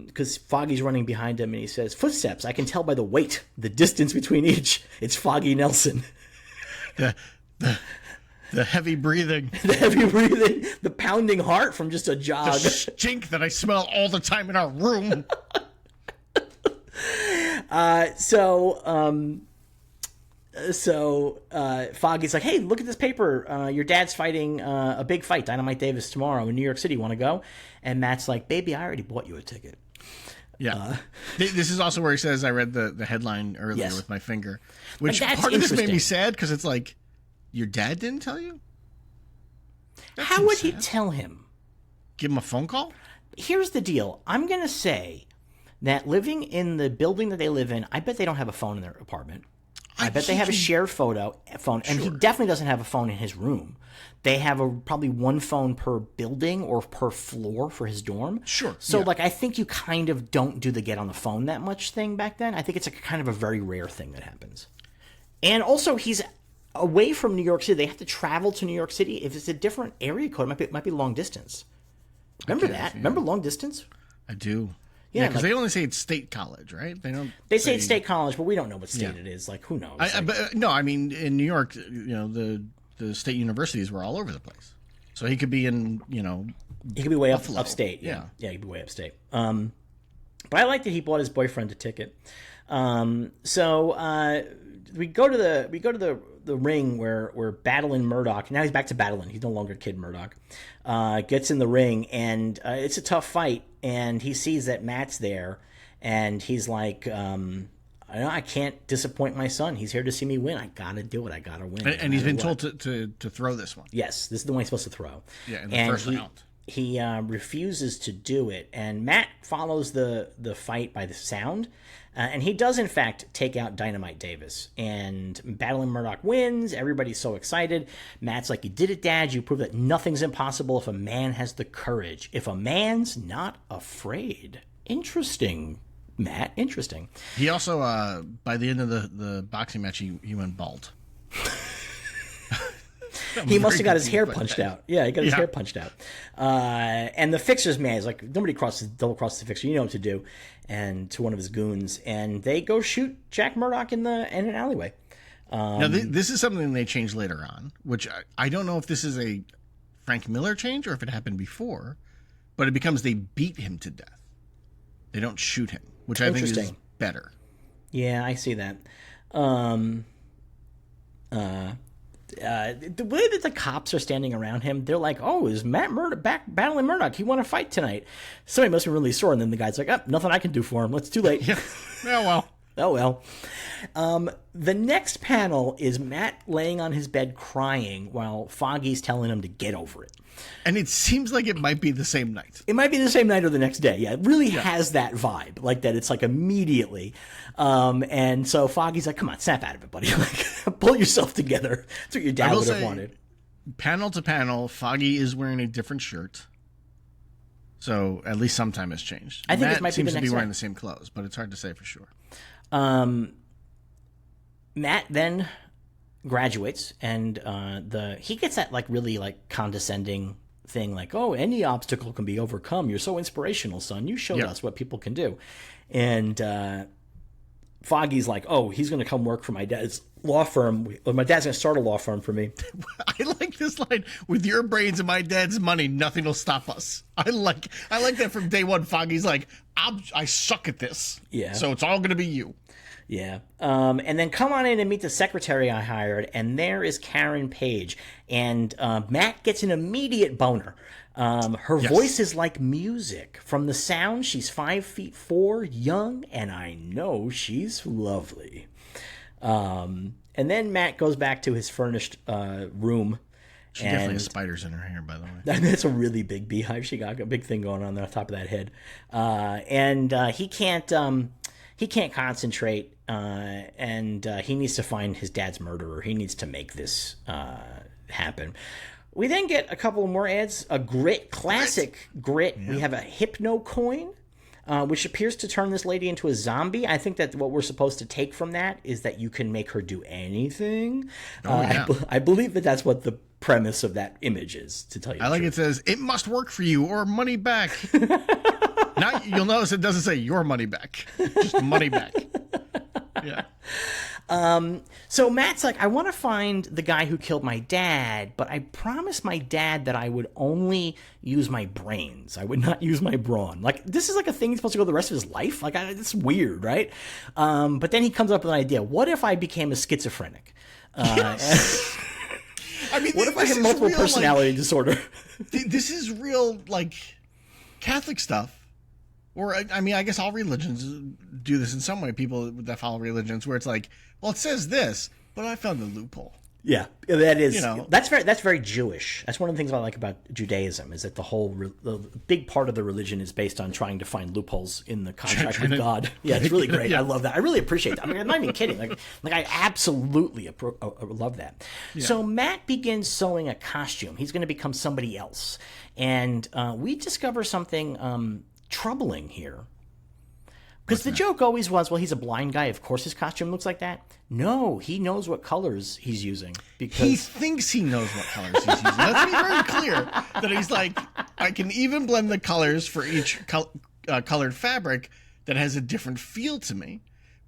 because Foggy's running behind him and he says, footsteps, I can tell by the weight, the distance between each. It's Foggy Nelson.
The heavy breathing.
The heavy breathing, the pounding heart from just a jog.
The stink that I smell all the time in our room.
So Foggy's like, hey, look at this paper. Your dad's fighting a big fight, Dynamite Davis, tomorrow in New York City. Want to go? And Matt's like, baby, I already bought you a ticket.
Yeah. This is also where he says, I read the headline earlier with my finger. Which part of this made me sad because it's like, your dad didn't tell you?
How would he tell him?
Give him a phone call?
Here's the deal. I'm going to say that living in the building that they live in, I bet they don't have a phone in their apartment. I bet they have a shared phone, and he definitely doesn't have a phone in his room. They have probably one phone per building or per floor for his dorm.
Sure.
So, I think you kind of don't do the get on the phone that much thing back then. I think it's kind of a very rare thing that happens. And also, he's away from New York City. They have to travel to New York City. If it's a different area code, it might be long distance. Remember that? Yeah. Remember long distance?
I do. Yeah, because they only say it's state college, right? They don't.
They say it's state college, but we don't know what state it is. Like, who knows?
I mean, in New York, the state universities were all over the place. So he could be in,
he could be way
Buffalo.
upstate. Yeah, he could be way upstate. But I like that he bought his boyfriend a ticket. So we go to the ring where Battling Murdoch. Now he's back to battling. He's no longer Kid Murdoch. Gets in the ring, and it's a tough fight. And he sees that Matt's there, and he's like, I can't disappoint my son. He's here to see me win. I gotta do it. I gotta win.
And he's been told to throw this one.
Yes, this is the one he's supposed to throw.
Yeah, in the first round.
He refuses to do it, and Matt follows the fight by the sound, and he does in fact take out Dynamite Davis, and Battling Murdoch wins. Everybody's so excited. Matt's like, "You did it, Dad. You proved that nothing's impossible if a man has the courage. If a man's not afraid." Interesting, Matt. Interesting.
He also, by the end of the boxing match, he went bald.
He must have got his hair punched out. Yeah, he got his hair punched out. And the fixer's man is like, nobody double crosses the fixer. You know what to do. And to one of his goons. And they go shoot Jack Murdoch in an alleyway.
Now, this is something they changed later on, which I don't know if this is a Frank Miller change or if it happened before, but it becomes they beat him to death. They don't shoot him, which I think is better.
Yeah, I see that. The way that the cops are standing around him, they're like, "Oh, is Matt Murdoch back battling Murdoch? He won a fight tonight." Somebody must be really sore. And then the guy's like, "Oh, nothing I can do for him. It's too late."
Yeah. Oh, well.
Oh, well. The next panel is Matt laying on his bed crying while Foggy's telling him to get over it.
And it seems like it might be the same night.
It might be the same night or the next day. Yeah, it really has that vibe, like that it's like immediately. And so Foggy's like, "Come on, snap out of it, buddy. Like, pull yourself together." That's what your dad would have wanted.
Panel to panel, Foggy is wearing a different shirt. So at least some time has changed.
I think
Matt
this might be the
seems to
next
be wearing
one.
the same clothes, but it's hard to say for sure.
Matt then graduates, and he gets that like really like condescending thing, like, "Oh, any obstacle can be overcome. You're so inspirational, son. You showed us what people can do." And Foggy's like, "Oh, he's going to come work for my dad's law firm. My dad's going to start a law firm for me."
I like this line: "With your brains and my dad's money, nothing will stop us." I like that from day one. Foggy's like, I suck at this.
Yeah.
So it's all going to be you.
Yeah. And then come on in and meet the secretary I hired, and there is Karen Page. And Matt gets an immediate boner. Her voice is like music. From the sound, she's 5'4", young, and I know she's lovely. And then Matt goes back to his furnished room.
She definitely has spiders in her hair, by the way.
That's a really big beehive. She got a big thing going on there on top of that head. And he can't concentrate, and he needs to find his dad's murderer. He needs to make this happen. We then get a couple more ads. A classic grit. Yeah. We have a hypno coin, which appears to turn this lady into a zombie. I think that what we're supposed to take from that is that you can make her do anything. I believe that that's what the premise of that image is, to tell you the truth.
It says, "It must work for you or money back." Now you'll notice it doesn't say your money back, just money back. Yeah.
So Matt's like, "I want to find the guy who killed my dad, but I promised my dad that I would only use my brains. I would not use my brawn." Like, this is like a thing he's supposed to go the rest of his life. Like, it's weird, right? But then he comes up with an idea. What if I became a schizophrenic?
Yes. I mean,
what if I had multiple personality disorder?
This is real, like, Catholic stuff. Or, I mean, I guess all religions do this in some way. People that follow religions where it's like, well, it says this, but I found the loophole.
Yeah, that is. That's very Jewish. That's one of the things I like about Judaism, is that the big part of the religion is based on trying to find loopholes in the contract with God. Yeah, it's really great. I love that. I really appreciate that. I mean, I'm not even kidding. Like I absolutely love that. Yeah. So Matt begins sewing a costume. He's going to become somebody else, and we discover something troubling here. Because the joke always was, well, he's a blind guy. Of course his costume looks like that. No, he knows what colors he's using. Because
he thinks he knows what colors he's using. Let's be very clear that he's like, I can even blend the colors for each colored fabric that has a different feel to me.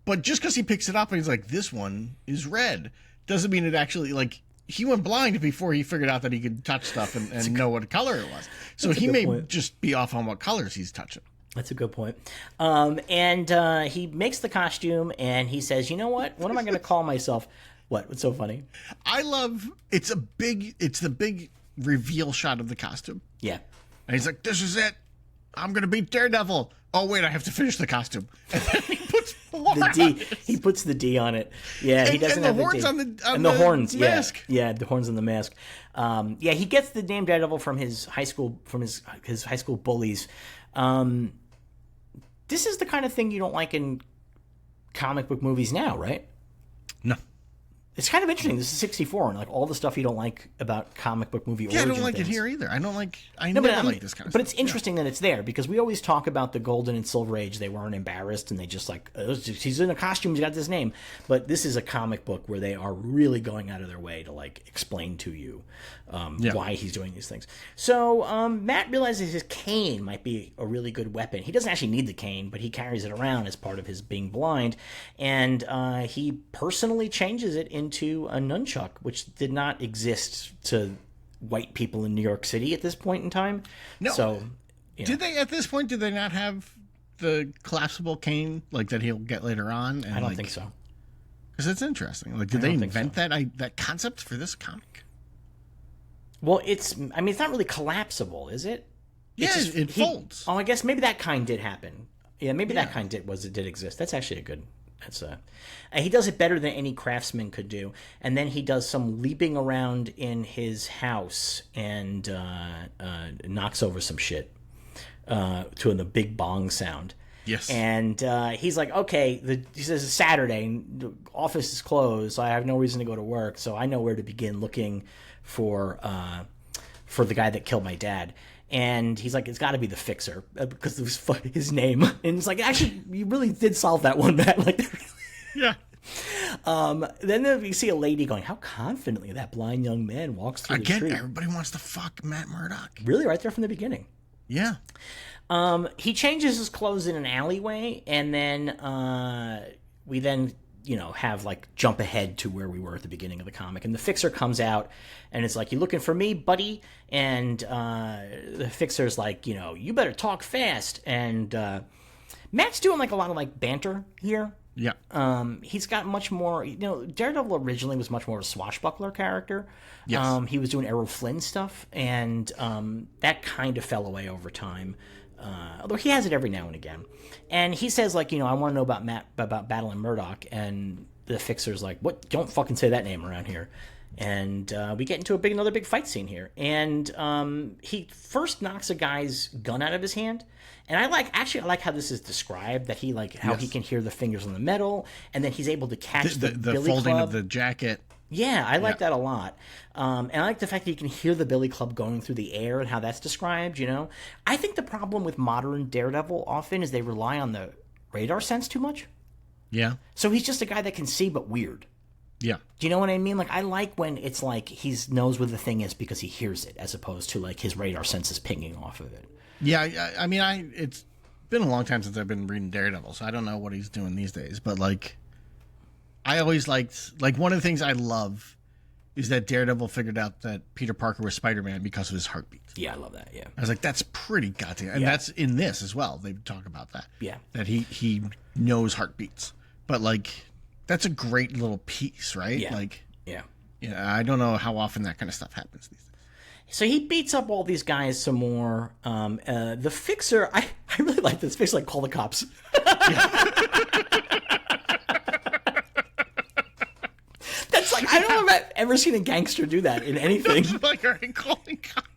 But just because he picks it up and he's like, this one is red, doesn't mean it actually, like, he went blind before he figured out that he could touch stuff and know what color it was. So he may just be off on what colors he's touching.
That's a good point. And he makes the costume, and he says, you know what? What am I going to call myself? What? What's so funny?
I love, it's the big reveal shot of the costume.
Yeah.
And he's like, this is it. I'm going to be Daredevil. Oh, wait, I have to finish the costume. And then he puts
the D. He puts the D on it. Yeah, he doesn't have the horns
on the horns
mask. Yeah, the horns on the mask. Yeah, he gets the name Daredevil from his high school, his high school bullies. This is the kind of thing you don't like in comic book movies now, right?
No.
It's kind of interesting. This is 64, and like all the stuff you don't like about comic book movie origin
I don't like
things.
it here either. I never like this kind of stuff.
But it's interesting that it's there, because we always talk about the Golden and Silver Age. They weren't embarrassed, and they just like, oh, he's in a costume, he's got this name. But this is a comic book where they are really going out of their way to like explain to you why he's doing these things. So Matt realizes his cane might be a really good weapon. He doesn't actually need the cane, but he carries it around as part of his being blind, and he personally changes it into a nunchuck, which did not exist to white people in New York City at this point in time.
No.
So,
did they at this point? Did they not have the collapsible cane like that he'll get later on? And
I don't think so.
Because it's interesting. Like, did they invent that concept for this comic?
Well, it's not really collapsible, is it?
Yeah, it folds.
I guess maybe that kind did happen. Yeah, maybe that kind did exist. That's actually a good. He does it better than any craftsman could do. And then he does some leaping around in his house and knocks over some shit to the big bong sound.
Yes.
And he's like, okay, he says it's Saturday, and the office is closed, so I have no reason to go to work, so I know where to begin looking for the guy that killed my dad. And he's like, it's got to be the Fixer, because it was his name. And it's like, actually, you really did solve that one, Matt. Like,
yeah.
Then you see a lady going, how confidently that blind young man walks through the street.
Again, everybody wants to fuck Matt Murdock.
Really, right there from the beginning.
Yeah.
He changes his clothes in an alleyway, and then we then have like jump ahead to where we were at the beginning of the comic, and the Fixer comes out, and it's like, you looking for me, buddy? And the Fixer's like, you better talk fast. And Matt's doing like a lot of like banter here.
Yeah.
He's got much more, Daredevil originally was much more of a swashbuckler character.
Yes.
He was doing Errol Flynn stuff, and that kind of fell away over time. Although he has it every now and again. And he says, like, I want to know about battling Murdoch. And the Fixer's like, what? Don't fucking say that name around here. And we get into another big fight scene here. And he first knocks a guy's gun out of his hand. And I like how this is described, that he he can hear the fingers on the metal, and then he's able to catch the billy
folding
club
of the jacket.
Yeah, I like that a lot. And I like the fact that you can hear the billy club going through the air and how that's described, I think the problem with modern Daredevil often is they rely on the radar sense too much.
Yeah.
So he's just a guy that can see, but weird.
Yeah.
Do you know what I mean? Like, I like when it's like he knows where the thing is because he hears it, as opposed to like his radar sense is pinging off of it.
Yeah, I mean, it's been a long time since I've been reading Daredevil, so I don't know what he's doing these days. But like, I always liked, like, one of the things I love is that Daredevil figured out that Peter Parker was Spider-Man because of his heartbeat.
Yeah, I love that. Yeah,
I was like, that's pretty goddamn, and that's in this as well. They talk about that.
Yeah,
that he knows heartbeats, but like, that's a great little piece, right?
Yeah,
like,
yeah.
I don't know how often that kind of stuff happens these days.
So he beats up all these guys some more. The Fixer, I really like this. Fixer, like, call the cops. That's like, I don't know if I've ever seen a gangster do that in anything.
Like, are you calling cops?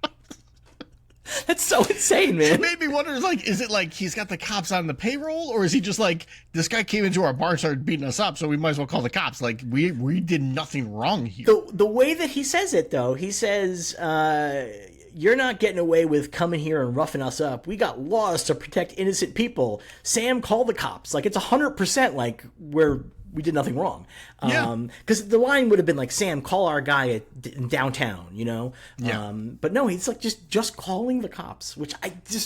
That's so insane, man.
It made me wonder, like, is it like he's got the cops on the payroll, or is he just like, this guy came into our bar and started beating us up, so we might as well call the cops? Like, we did nothing wrong here.
The way that he says it, though, he says, you're not getting away with coming here and roughing us up. We got laws to protect innocent people. Sam, call the cops. Like, it's 100% like we're we did nothing wrong.
Yeah.
Because the line would have been like, Sam, call our guy in downtown, you know?
Yeah.
But no, he's like just calling the cops, which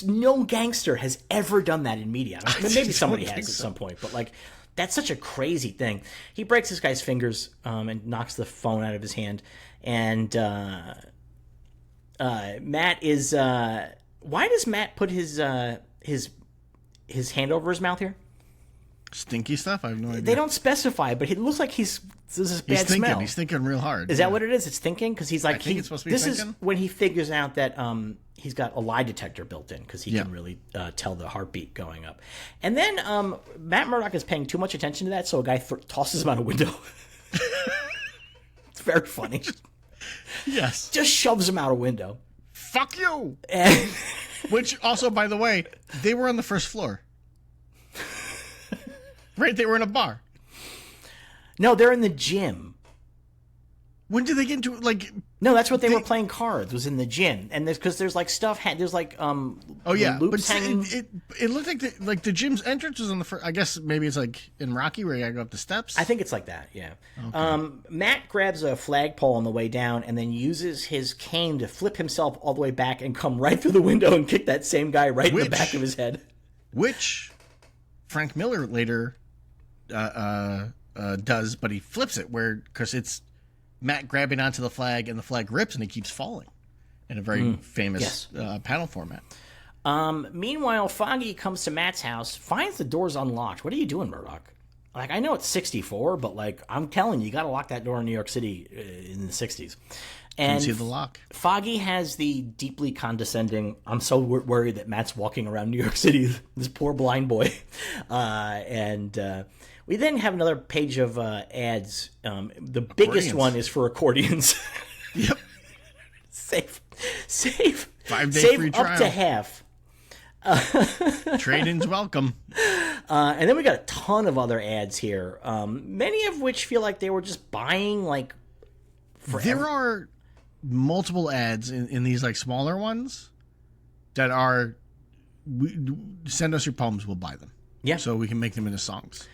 no gangster has ever done that in media. I mean, maybe somebody has at some point, but like, that's such a crazy thing. He breaks this guy's fingers and knocks the phone out of his hand. And Matt is... why does Matt put his hand over his mouth here?
Stinky stuff? I have no idea.
They don't specify, but it looks like there's this bad smell.
He's thinking real hard.
Is that what it is? It's thinking? Because he's like...
I think it's supposed to be
this
thinking.
is when he figures out that he's got a lie detector built in, because he can really tell the heartbeat going up. And then Matt Murdock is paying too much attention to that, so a guy tosses him out a window. It's very funny.
Yes.
Just shoves him out a window.
Fuck you!
And...
Which, also, by the way, they were on the first floor. Right? They were in a bar.
No, they're in the gym.
When did they get into it? Like,
no, that's what they were playing cards, was in the gym. And there's like stuff, there's like
oh yeah,
loops
but
hanging.
it looked like the gym's entrance was on the first. I guess maybe it's like in Rocky where you gotta go up the steps.
I think it's like that, yeah. Okay. Matt grabs a flagpole on the way down and then uses his cane to flip himself all the way back and come right through the window and kick that same guy right in the back of his head.
Which Frank Miller later does, but he flips it because it's Matt grabbing onto the flag and the flag rips and he keeps falling in a very famous panel format.
Meanwhile, Foggy comes to Matt's house, finds the doors unlocked. What are you doing, Murdoch? Like, I know it's 64, but like, I'm telling you got to lock that door in New York City in the 60s. And
see the lock.
Foggy has the deeply condescending, I'm so worried that Matt's walking around New York City, this poor blind boy. We then have another page of ads. The biggest one is for accordions.
Yep.
Save
5-day free trial.
Up to half.
Trade-ins welcome.
And then we got a ton of other ads here, many of which feel like they were just buying like forever.
There are multiple ads in these like smaller ones that are send us your poems, we'll buy them.
Yeah.
So we can make them into songs.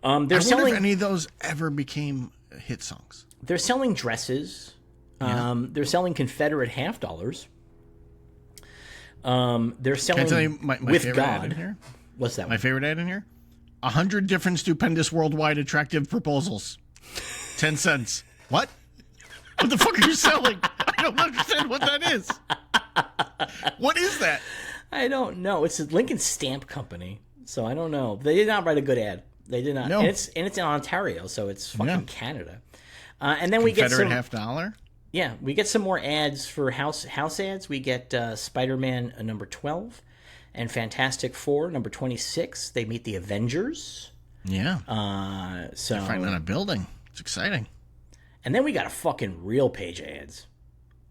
They're selling
if any of those ever became hit songs.
They're selling dresses. They're selling Confederate half dollars. They're selling
Can I tell you my
with
favorite
God.
ad in here?
What's that?
My favorite ad in here? 100 different stupendous worldwide attractive proposals. 10 cents. What? What the fuck are you selling? I don't understand what that is. What is that?
I don't know. It's a Lincoln Stamp Company, so I don't know. They did not write a good ad. They did not.
No.
And it's in Ontario, so it's fucking Canada. And then we get some
Confederate $50.
Yeah, we get some more ads for house ads. We get Spider-Man number 12 and Fantastic Four number 26. They meet the Avengers.
Yeah.
So
They're fighting on a building. It's exciting.
And then we got a fucking real page of ads.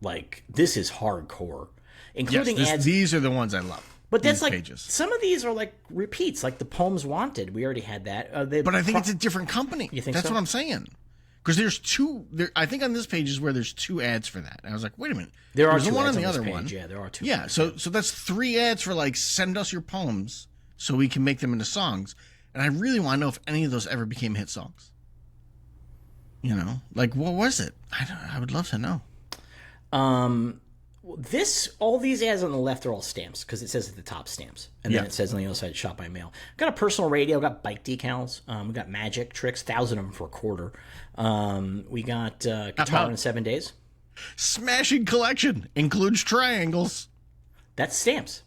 Like, this is hardcore. Including ads.
These are the ones I love.
But that's like,
pages.
Some of these are like repeats, like the Poems Wanted. We already had that.
But I think it's a different company.
You think
That's
so?
what I'm saying. Because there's two. I think on this page is where there's two ads for that. And I was like, wait a minute.
There are
There's
two
one
ads
on the
on this
other
page.
one.
Yeah, there are two.
Yeah, so that's 3 ads for like send us your poems so we can make them into songs. And I really want to know if any of those ever became hit songs. You know, like what was it? I would love to know.
All these ads on the left are all stamps because it says at the top stamps, and then it says on the other side shop by mail. Got a personal radio, got bike decals, we got magic tricks, 1,000 of them for $0.25. We got guitar in 7 days.
Smashing collection includes triangles.
That's stamps.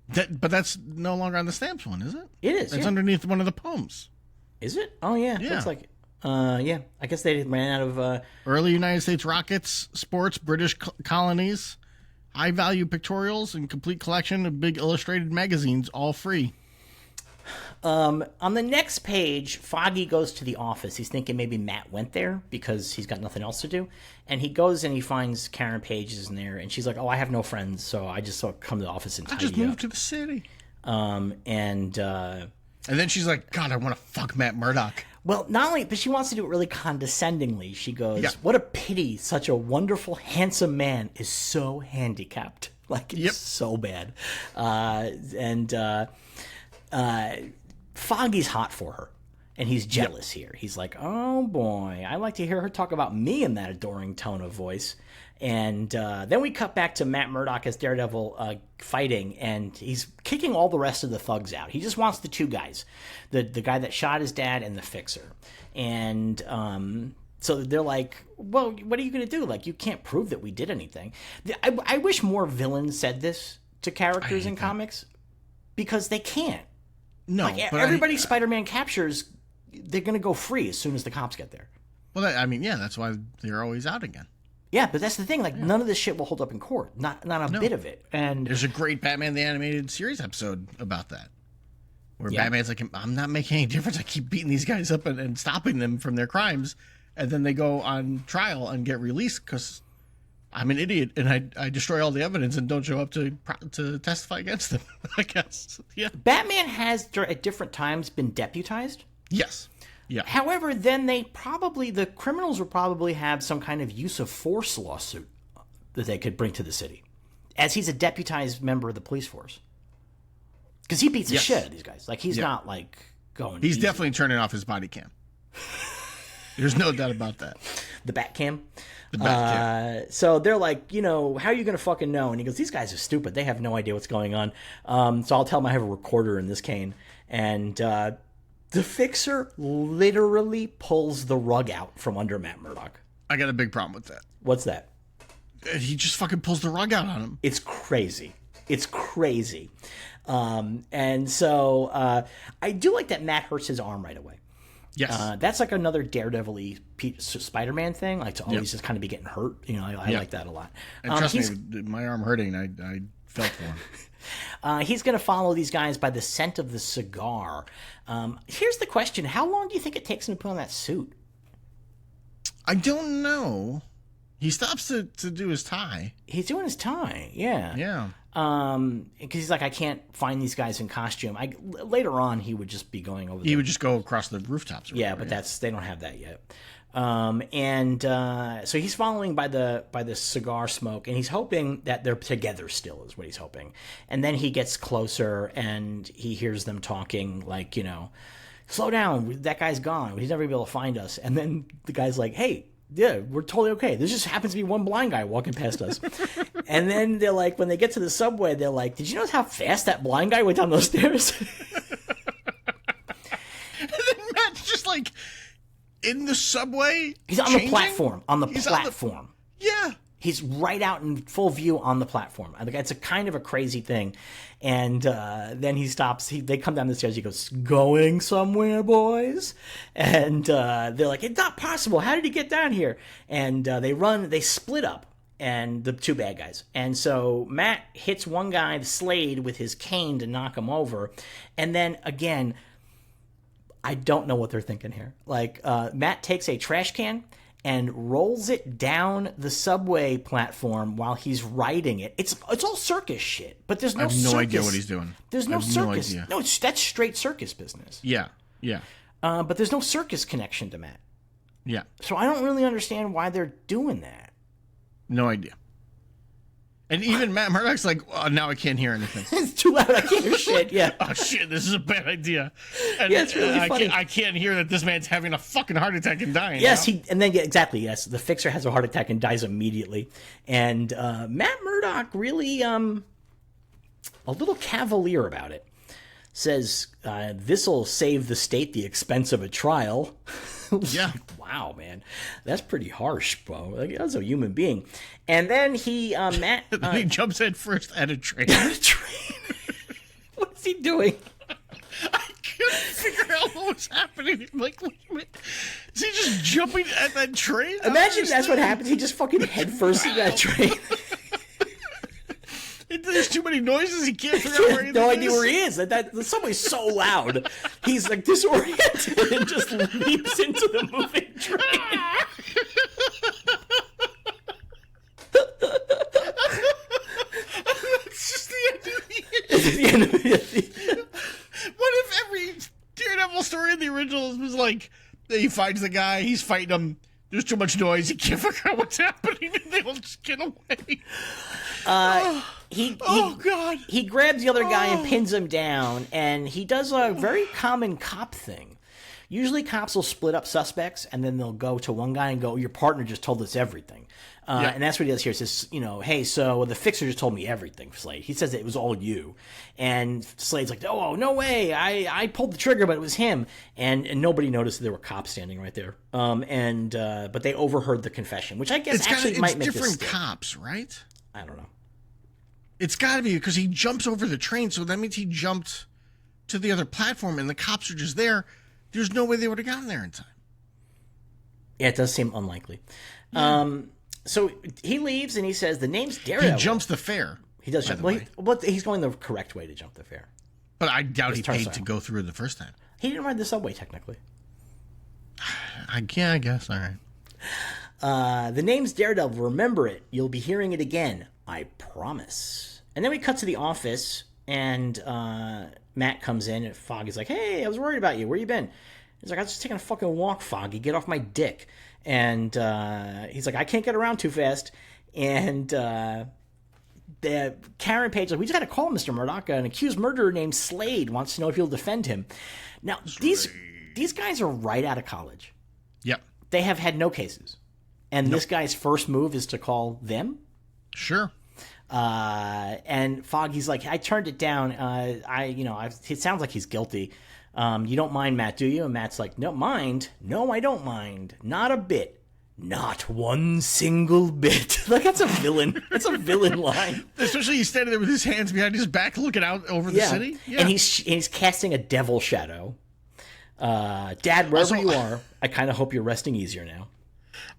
But that's no longer on the stamps one, is it?
It is.
It's underneath one of the poems.
Is it? Oh yeah. Looks like it. Yeah. I guess they ran out of
early United States rockets, sports, British colonies, high value pictorials, and complete collection of big illustrated magazines, all free.
On the next page, Foggy goes to the office. He's thinking maybe Matt went there because he's got nothing else to do. And he goes and he finds Karen Page is in there, and she's like, "Oh, I have no friends, so I just come to the office and tidy
I just moved to the city."
And
then she's like, "God, I want to fuck Matt Murdock."
Well, not only, but she wants to do it really condescendingly. She goes, "What a pity such a wonderful, handsome man is so handicapped." Like, it's so bad. Foggy's hot for her. And he's jealous here. He's like, oh boy, I like to hear her talk about me in that adoring tone of voice. And then we cut back to Matt Murdock as Daredevil fighting, and he's kicking all the rest of the thugs out. He just wants the two guys, the guy that shot his dad and the fixer. And so they're like, well, what are you going to do? Like, you can't prove that we did anything. I wish more villains said this to characters in comics, because they can't.
No,
like,
but
everybody Spider-Man captures, they're going to go free as soon as the cops get there.
Well, that's why they're always out again.
Yeah, but that's the thing. Like, none of this shit will hold up in court. Not a bit of it. And
there's a great Batman the Animated Series episode about that, where Batman's like, I'm not making any difference. I keep beating these guys up and stopping them from their crimes, and then they go on trial and get released because I'm an idiot and I destroy all the evidence and don't show up to testify against them. I guess. Yeah.
Batman has at different times been deputized.
Yes. Yeah.
However, then the criminals would probably have some kind of use of force lawsuit that they could bring to the city, as he's a deputized member of the police force. Because he beats the shit out of these guys. Like, he's not like going.
He's
easy.
definitely turning off his body cam. There's no doubt about that.
The bat cam.
The bat cam.
So they're like, how are you going to fucking know? And he goes, these guys are stupid. They have no idea what's going on. So I'll tell them I have a recorder in this cane. And the fixer literally pulls the rug out from under Matt Murdock.
I got a big problem with that.
What's that?
He just fucking pulls the rug out on him.
It's crazy. It's crazy. And so I do like that Matt hurts his arm right away.
Yes.
That's like another Daredevil-y Spider-Man thing, like to always just kind of be getting hurt. I like that a lot.
And trust me, my arm hurting, I felt for him.
He's going to follow these guys by the scent of the cigar. Here's the question. How long do you think it takes him to put on that suit?
I don't know. He stops to do his tie.
He's doing his tie, yeah.
Yeah.
Because he's like, I can't find these guys in costume. Later on, he would just be going over.
He would just go across the rooftops.
Yeah, but they don't have that yet. So he's following by the cigar smoke, and he's hoping that they're together still, is what he's hoping. And then he gets closer, and he hears them talking like, slow down, that guy's gone. He's never going to be able to find us. And then the guy's like, hey, yeah, we're totally okay. There just happens to be one blind guy walking past us. And then they're like, when they get to the subway, they're like, did you notice how fast that blind guy went down those stairs?
And then Matt's just like in the subway.
He's on the platform.
Yeah.
He's right out in full view on the platform. I think it's a kind of a crazy thing. And then he stops. They come down the stairs. He goes, going somewhere, boys? And they're like, it's not possible. How did he get down here? And they split up, and the two bad guys. And so Matt hits one guy, Slade, with his cane to knock him over. And then, again, I don't know what they're thinking here. Like, Matt takes a trash can and rolls it down the subway platform while he's riding it. It's all circus shit, but there's no circus.
I have no idea what he's doing.
There's no circus.
No idea.
No, that's straight circus business.
Yeah.
But there's no circus connection to Matt.
Yeah.
So I don't really understand why they're doing that.
No idea. And even Matt Murdock's like, oh, now I can't hear anything.
It's too loud. I can't hear shit. Yeah.
Oh, shit. This is a bad idea. And
yeah, it's really funny.
I can't hear that this man's having a fucking heart attack and dying.
Yes, exactly. Yes, the fixer has a heart attack and dies immediately. And Matt Murdock really a little cavalier about it. Says, this'll save the state the expense of a trial.
Yeah.
Wow, man. That's pretty harsh, bro. Like, that's a human being. And then he
jumps head first at a train.
At a train? What is he doing?
I couldn't figure out what was happening. Like, wait a minute. Is he just jumping at that train?
Imagine that's what happens. He just fucking head first in that train.
There's too many noises. He can't figure out where he is.
No idea where he is. The subway's so loud. He's like disoriented and just leaps into the moving train.
That's just the end of the What if every Daredevil story in the originals was like, he finds the guy, he's fighting him, there's too much noise, he can't figure out what's happening, and they will just get away. God!
He grabs the other guy and pins him down, and he does a very common cop thing. Usually cops will split up suspects, and then they'll go to one guy and go, your partner just told us everything. And that's what he does here. He says, hey, so the fixer just told me everything, Slade. He says it was all you. And Slade's like, oh, no way. I pulled the trigger, but it was him. And nobody noticed that there were cops standing right there. But they overheard the confession, which I guess might make this
different cops, right?
I don't know.
It's got to be because he jumps over the train, so that means he jumped to the other platform, and the cops are just there. There's no way they would have gotten there in time.
Yeah, it does seem unlikely. Yeah. So he leaves, and he says, the name's Daredevil.
He jumps the fare.
He does jump. Well, he's going the correct way to jump the fare.
But I doubt he paid to go through it the first time.
He didn't ride the subway, technically.
I guess. All right.
The name's Daredevil. Remember it. You'll be hearing it again. I promise. And then we cut to the office, and Matt comes in, and Foggy's like, hey, I was worried about you. Where you been? He's like, I was just taking a fucking walk, Foggy. Get off my dick. And he's like, I can't get around too fast. And the Karen Page, like, we just got to call Mr. Murdoch. An accused murderer named Slade wants to know if you'll defend him. Now, these guys are right out of college.
Yep.
They have had no cases. And this guy's first move is to call them?
Sure.
And Foggy's like, I turned it down. It sounds like he's guilty. You don't mind, Matt, do you? And Matt's like, no, mind? No, I don't mind. Not a bit. Not one single bit. Like, that's a villain. That's a villain line.
Especially he's standing there with his hands behind his back looking out over the city. Yeah.
And he's casting a devil shadow. Dad, wherever you are, I kind of hope you're resting easier now.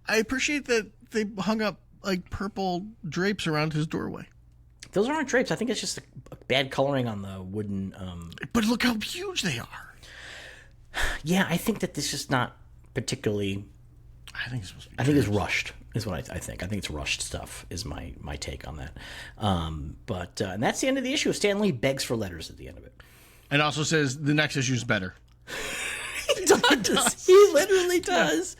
I appreciate that they hung up, like, purple drapes around his doorway.
Those aren't drapes. I think it's just a bad coloring on the wooden...
But look how huge they are.
Yeah, I think that this is not particularly...
I think it's supposed to be...
I think it's rushed, is what I think. I think it's rushed stuff, is my take on that. And that's the end of the issue. Stan Lee begs for letters at the end of it.
And also says the next issue is better.
He does. He literally does.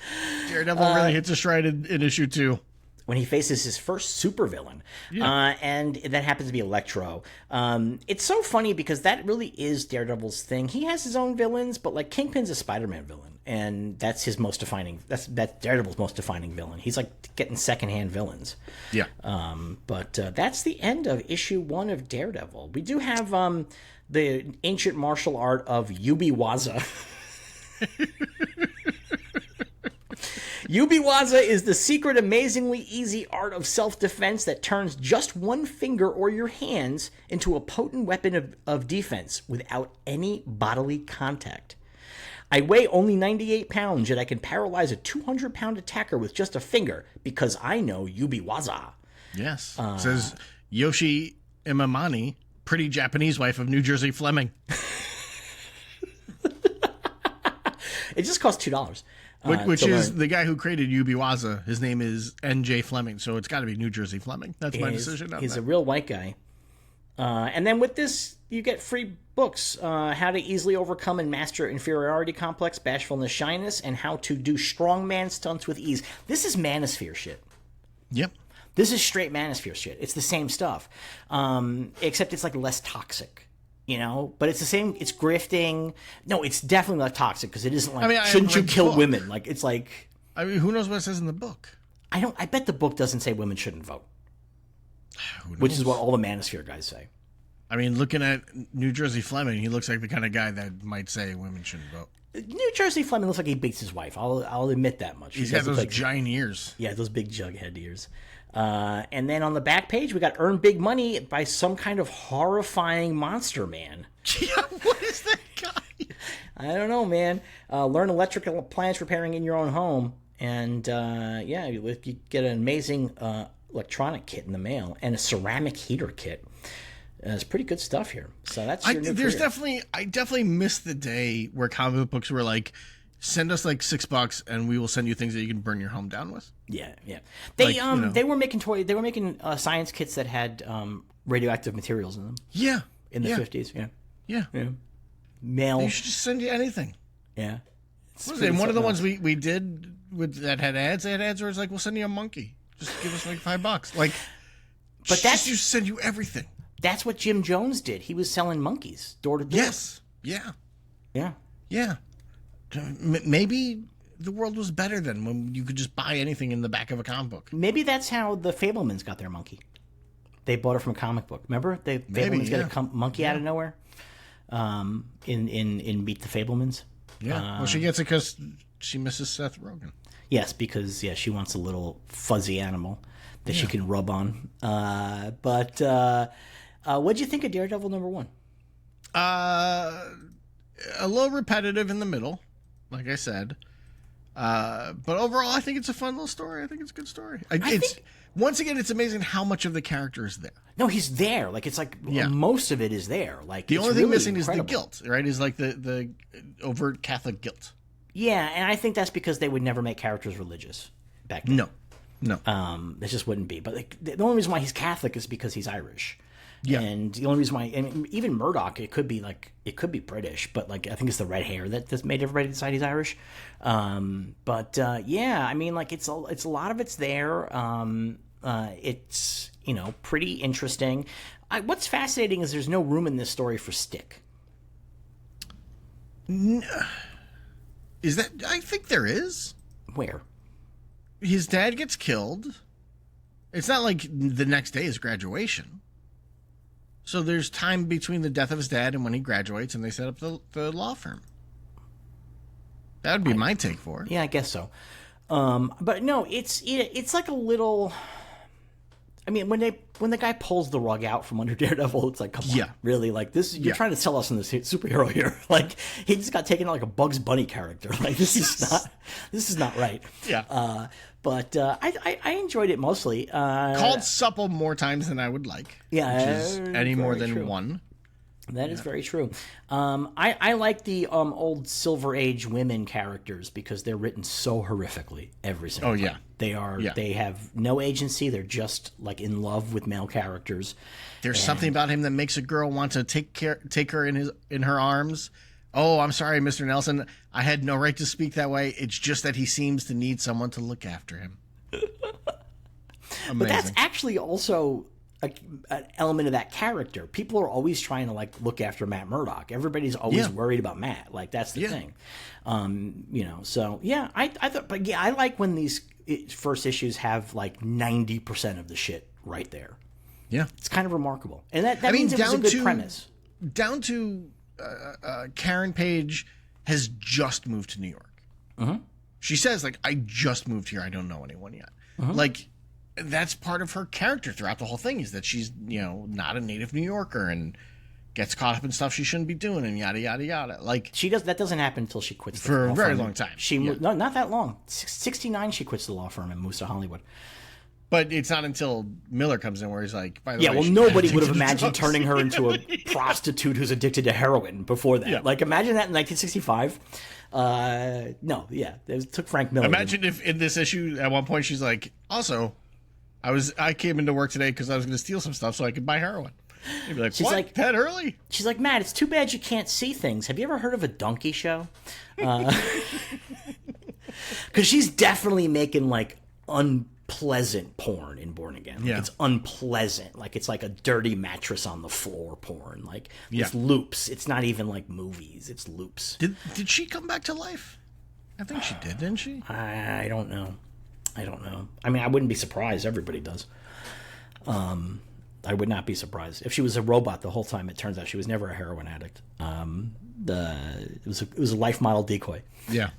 Yeah. Daredevil really hits a stride in issue 2.
When he faces his first supervillain. Yeah. And that happens to be Electro. It's so funny because that really is Daredevil's thing. He has his own villains, but like Kingpin's a Spider-Man villain, and that's his most defining. That's Daredevil's most defining villain. He's like getting secondhand villains.
Yeah.
But that's the end of issue 1 of Daredevil. We do have the ancient martial art of Yubiwaza. Yubiwaza is the secret, amazingly easy art of self-defense that turns just one finger or your hands into a potent weapon of defense without any bodily contact. I weigh only 98 pounds, yet I can paralyze a 200-pound attacker with just a finger because I know Yubiwaza.
Yes. Says Yoshi Imamani, pretty Japanese wife of New Jersey Fleming.
It just costs $2.
Which is the guy who created Yubiwaza. His name is N.J. Fleming, so it's got to be New Jersey Fleming. That's my decision.
He's a real white guy. And then with this, you get free books. How to easily overcome and master inferiority complex, bashfulness, shyness, and how to do strongman stunts with ease. This is Manosphere shit.
Yep.
This is straight Manosphere shit. It's the same stuff, except it's like less toxic. But it's the same. It's grifting. No, it's definitely not toxic because it isn't like, shouldn't you kill women? Like, it's like.
I mean, who knows what it says in the book?
I bet the book doesn't say women shouldn't vote. Which is what all the Manosphere guys say.
I mean, looking at New Jersey Fleming, he looks like the kind of guy that might say women shouldn't vote.
New Jersey Fleming looks like he beats his wife. I'll admit that much.
He's got those giant ears.
Yeah, those big jughead ears. And then on the back page, we got Earn Big Money by some kind of horrifying monster man.
Yeah, what is that guy?
I don't know, man. Learn electrical appliance repairing in your own home. And, you get an amazing electronic kit in the mail and a ceramic heater kit. It's pretty good stuff here. So that's your new career.
I definitely missed the day where comic books were like, send us like $6 and we will send you things that you can burn your home down with.
Yeah. They were making science kits that had radioactive materials in them.
Yeah.
In the 50s. Yeah. Mail.
You should just send you anything.
Yeah.
One of the ones we did that had ads, they had ads where it's like, we'll send you a monkey. Just give us like $5. Like,
But
She just used to send you everything.
that's what Jim Jones did. He was selling monkeys door to door.
Yes. Yeah.
Yeah.
Yeah. Maybe the world was better then when you could just buy anything in the back of a comic book.
Maybe that's how the Fablemans got their monkey. They bought it from a comic book. Remember? The Fablemans get a monkey out of nowhere in Meet the Fablemans.
Yeah. Well, she gets it because she misses Seth Rogen.
Yes, because she wants a little fuzzy animal that she can rub on. But what'd you think of Daredevil #1?
A little repetitive in the middle, like I said. But overall, I think it's a fun little story. I think it's a good story. Once again, it's amazing how much of the character is there.
No, he's there. Like, it's like most of it is there. Like,
the
it's
only thing
really
missing
incredible.
is the guilt, right? Is like the overt Catholic guilt.
Yeah, and I think that's because they would never make characters religious back then.
No.
It just wouldn't be. But like, the only reason why he's Catholic is because he's Irish.
Yeah.
And the only reason why, and even Murdoch, it could be British, but like I think it's the red hair that made everybody decide he's Irish. Yeah, I mean, like it's a lot of it's there. It's pretty interesting. What's fascinating is there's no room in this story for Stick.
Is that? I think there is.
Where?
His dad gets killed. It's not like the next day is graduation. So there's time between the death of his dad and when he graduates, and they set up the law firm. That would be my take for it.
Yeah, I guess so. But no, it's like a little. I mean, when the guy pulls the rug out from under Daredevil, it's like, come on, really? Like this, you're trying to sell us on this superhero here. Like he just got taken out like a Bugs Bunny character. Like this is not right.
Yeah.
But I enjoyed it mostly.
Called supple more times than I would like.
Yeah,
which is any more than
true.
one.
That is very true. I like the old Silver Age women characters because they're written so horrifically every single time.
Yeah.
They are. Yeah. They have no agency. They're just like in love with male characters.
There's something about him that makes a girl want to take her in her arms. Oh, I'm sorry, Mr. Nelson. I had no right to speak that way. It's just that he seems to need someone to look after him. Amazing.
But that's actually also an element of that character. People are always trying to like look after Matt Murdock. Everybody's always worried about Matt. Like that's the thing. So yeah, I thought, but yeah, I like when these first issues have like 90% of the shit right there.
Yeah,
it's kind of remarkable, and that means it was a good premise.
Down to Karen Page has just moved to New York.
Mm-hmm.
She says like, I just moved here. I don't know anyone yet. Mm-hmm. Like. That's part of her character throughout the whole thing is that she's, not a native New Yorker and gets caught up in stuff she shouldn't be doing and yada, yada, yada. Like
that doesn't happen until she quits
for
the
a very
firm.
long time.
No, not that long. 69, she quits the law firm and moves to Hollywood.
But it's not until Miller comes in where he's like, by the way,
well, nobody would have imagined turning her into a prostitute who's addicted to heroin before that. Yeah. Like, imagine that in 1965. It took Frank Miller.
Imagine if in this issue at one point she's like, also, I came into work today because I was going to steal some stuff so I could buy heroin. You'd be like, she's what? Like, that early?
She's like, Matt, it's too bad you can't see things. Have you ever heard of a donkey show? Because she's definitely making like unpleasant porn in Born Again. Like, it's unpleasant. Like it's like a dirty mattress on the floor porn. Like it's loops. It's not even like movies. It's loops.
Did she come back to life? I think she did, didn't she?
I don't know. I mean, I wouldn't be surprised. Everybody does. I would not be surprised if she was a robot the whole time. It turns out she was never a heroin addict. It was a life model decoy.
Yeah.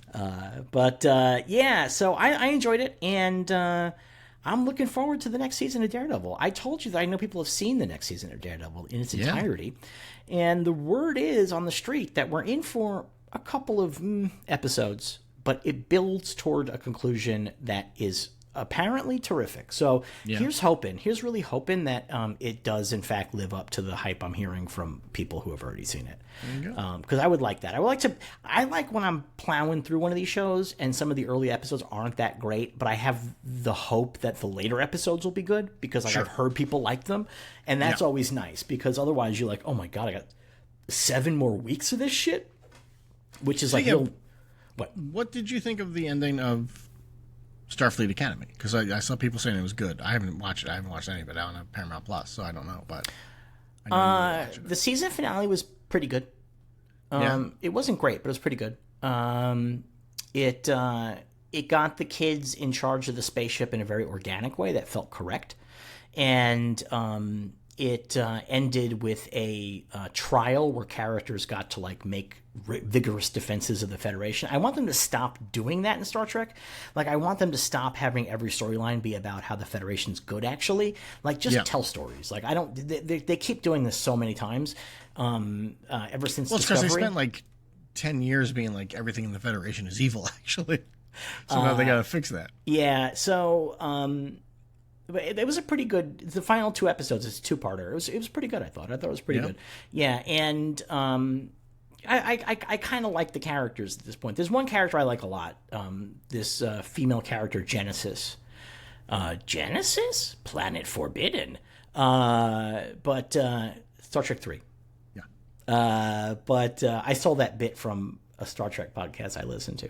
So I enjoyed it, and I'm looking forward to the next season of Daredevil. I told you that I know people have seen the next season of Daredevil in its entirety, and the word is on the street that we're in for a couple of episodes. But it builds toward a conclusion that is apparently terrific. So here's really hoping that it does in fact live up to the hype I'm hearing from people who have already seen it. Because I would like that. I like when I'm plowing through one of these shows and some of the early episodes aren't that great, but I have the hope that the later episodes will be good because I've heard people like them, and that's always nice because otherwise you're like, oh my god, I got 7 more weeks of this shit, which is What
did you think of the ending of Starfleet Academy, because I saw people saying it was good. I haven't watched it. I haven't watched any of it. I don't have Paramount Plus, so I don't know. But I know you were watching
The
it.
season finale was pretty good.
Yeah,
It wasn't great, but it was pretty good. It it got the kids in charge of the spaceship in a very organic way that felt correct, and it ended with a trial where characters got to like make vigorous defenses of the Federation. I want them to stop doing that in Star Trek. Like, I want them to stop having every storyline be about how the Federation's good. Actually, like, just
yeah.
tell stories. Like, I don't. They keep doing this so many times. Ever since
Well, it's because
Discovery.
they spent like 10 years being like everything in the Federation is evil. Actually, so now they got to fix that.
Yeah, so but it was a pretty good. The final 2 episodes, it's a two-parter. It was pretty good. I thought it was pretty
Yeah.
good. Yeah, and I kind of like the characters at this point. There's one character I like a lot. This female character, Genesis. Genesis, Planet Forbidden. But Star Trek 3. But I stole that bit from a Star Trek podcast I listened to.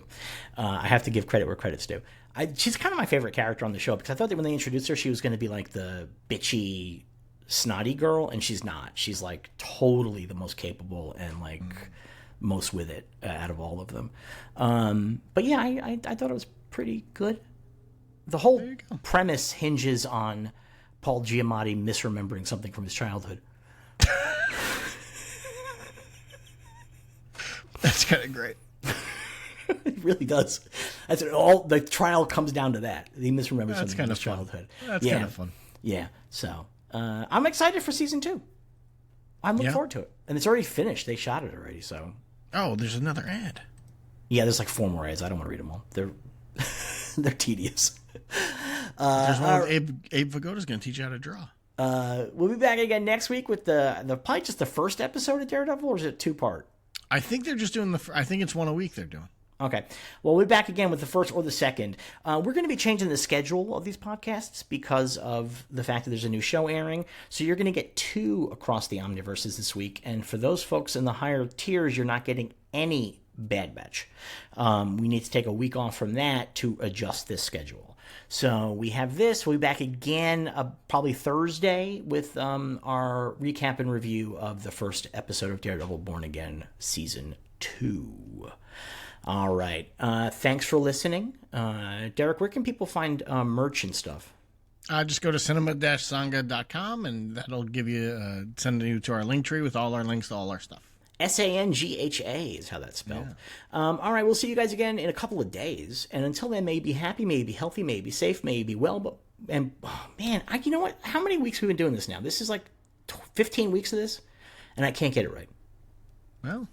I have to give credit where credit's due. She's kind of my favorite character on the show because I thought that when they introduced her, she was going to be like the bitchy, snotty girl, and she's not. She's like totally the most capable and like most with it out of all of them. But yeah, I thought it was pretty good. The whole premise hinges on Paul Giamatti misremembering something from his childhood.
That's kind of great.
It really does. That's it. All the trial comes down to that. He misremembers
That's
something from
kind
his
of fun.
childhood.
That's
Yeah.
kind of fun.
Yeah. So I'm excited for season 2. I'm looking
Yeah.
forward to it, and it's already finished. They shot it already. So
Oh, there's another ad.
yeah, there's like 4 more ads. I don't want to read them all. They're they're tedious.
There's one with Abe Vigoda's going to teach you how to draw.
We'll be back again next week with the probably just the first episode of Daredevil, or is it 2-part?
I think they're just doing I think it's one a week they're doing.
Okay. Well, we'll be back again with the first or the second. We're going to be changing the schedule of these podcasts because of the fact that there's a new show airing. So you're going to get 2 across the Omniverses this week. And for those folks in the higher tiers, you're not getting any Bad Batch. We need to take a week off from that to adjust this schedule. So we have this. We'll be back again probably Thursday with our recap and review of the first episode of Daredevil Born Again Season 2. All right. Thanks for listening. Derek, where can people find merch and stuff?
Just go to cinema-sangha.com and that'll give you send you to our link tree with all our links to all our stuff.
SANGHA is how that's spelled. Yeah. All right, we'll see you guys again in a couple of days. And until then, may you be happy, may you be healthy, may you be safe, may you be well. But man, you know what? How many weeks have we been doing this now? This is like 15 weeks of this, and I can't get it right.
Well,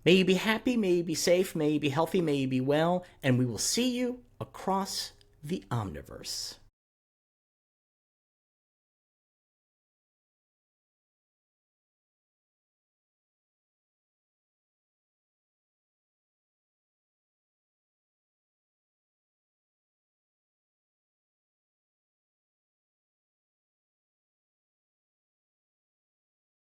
may you be happy, may you be safe, may you be healthy, may you be well, and we will see you across the Omniverse.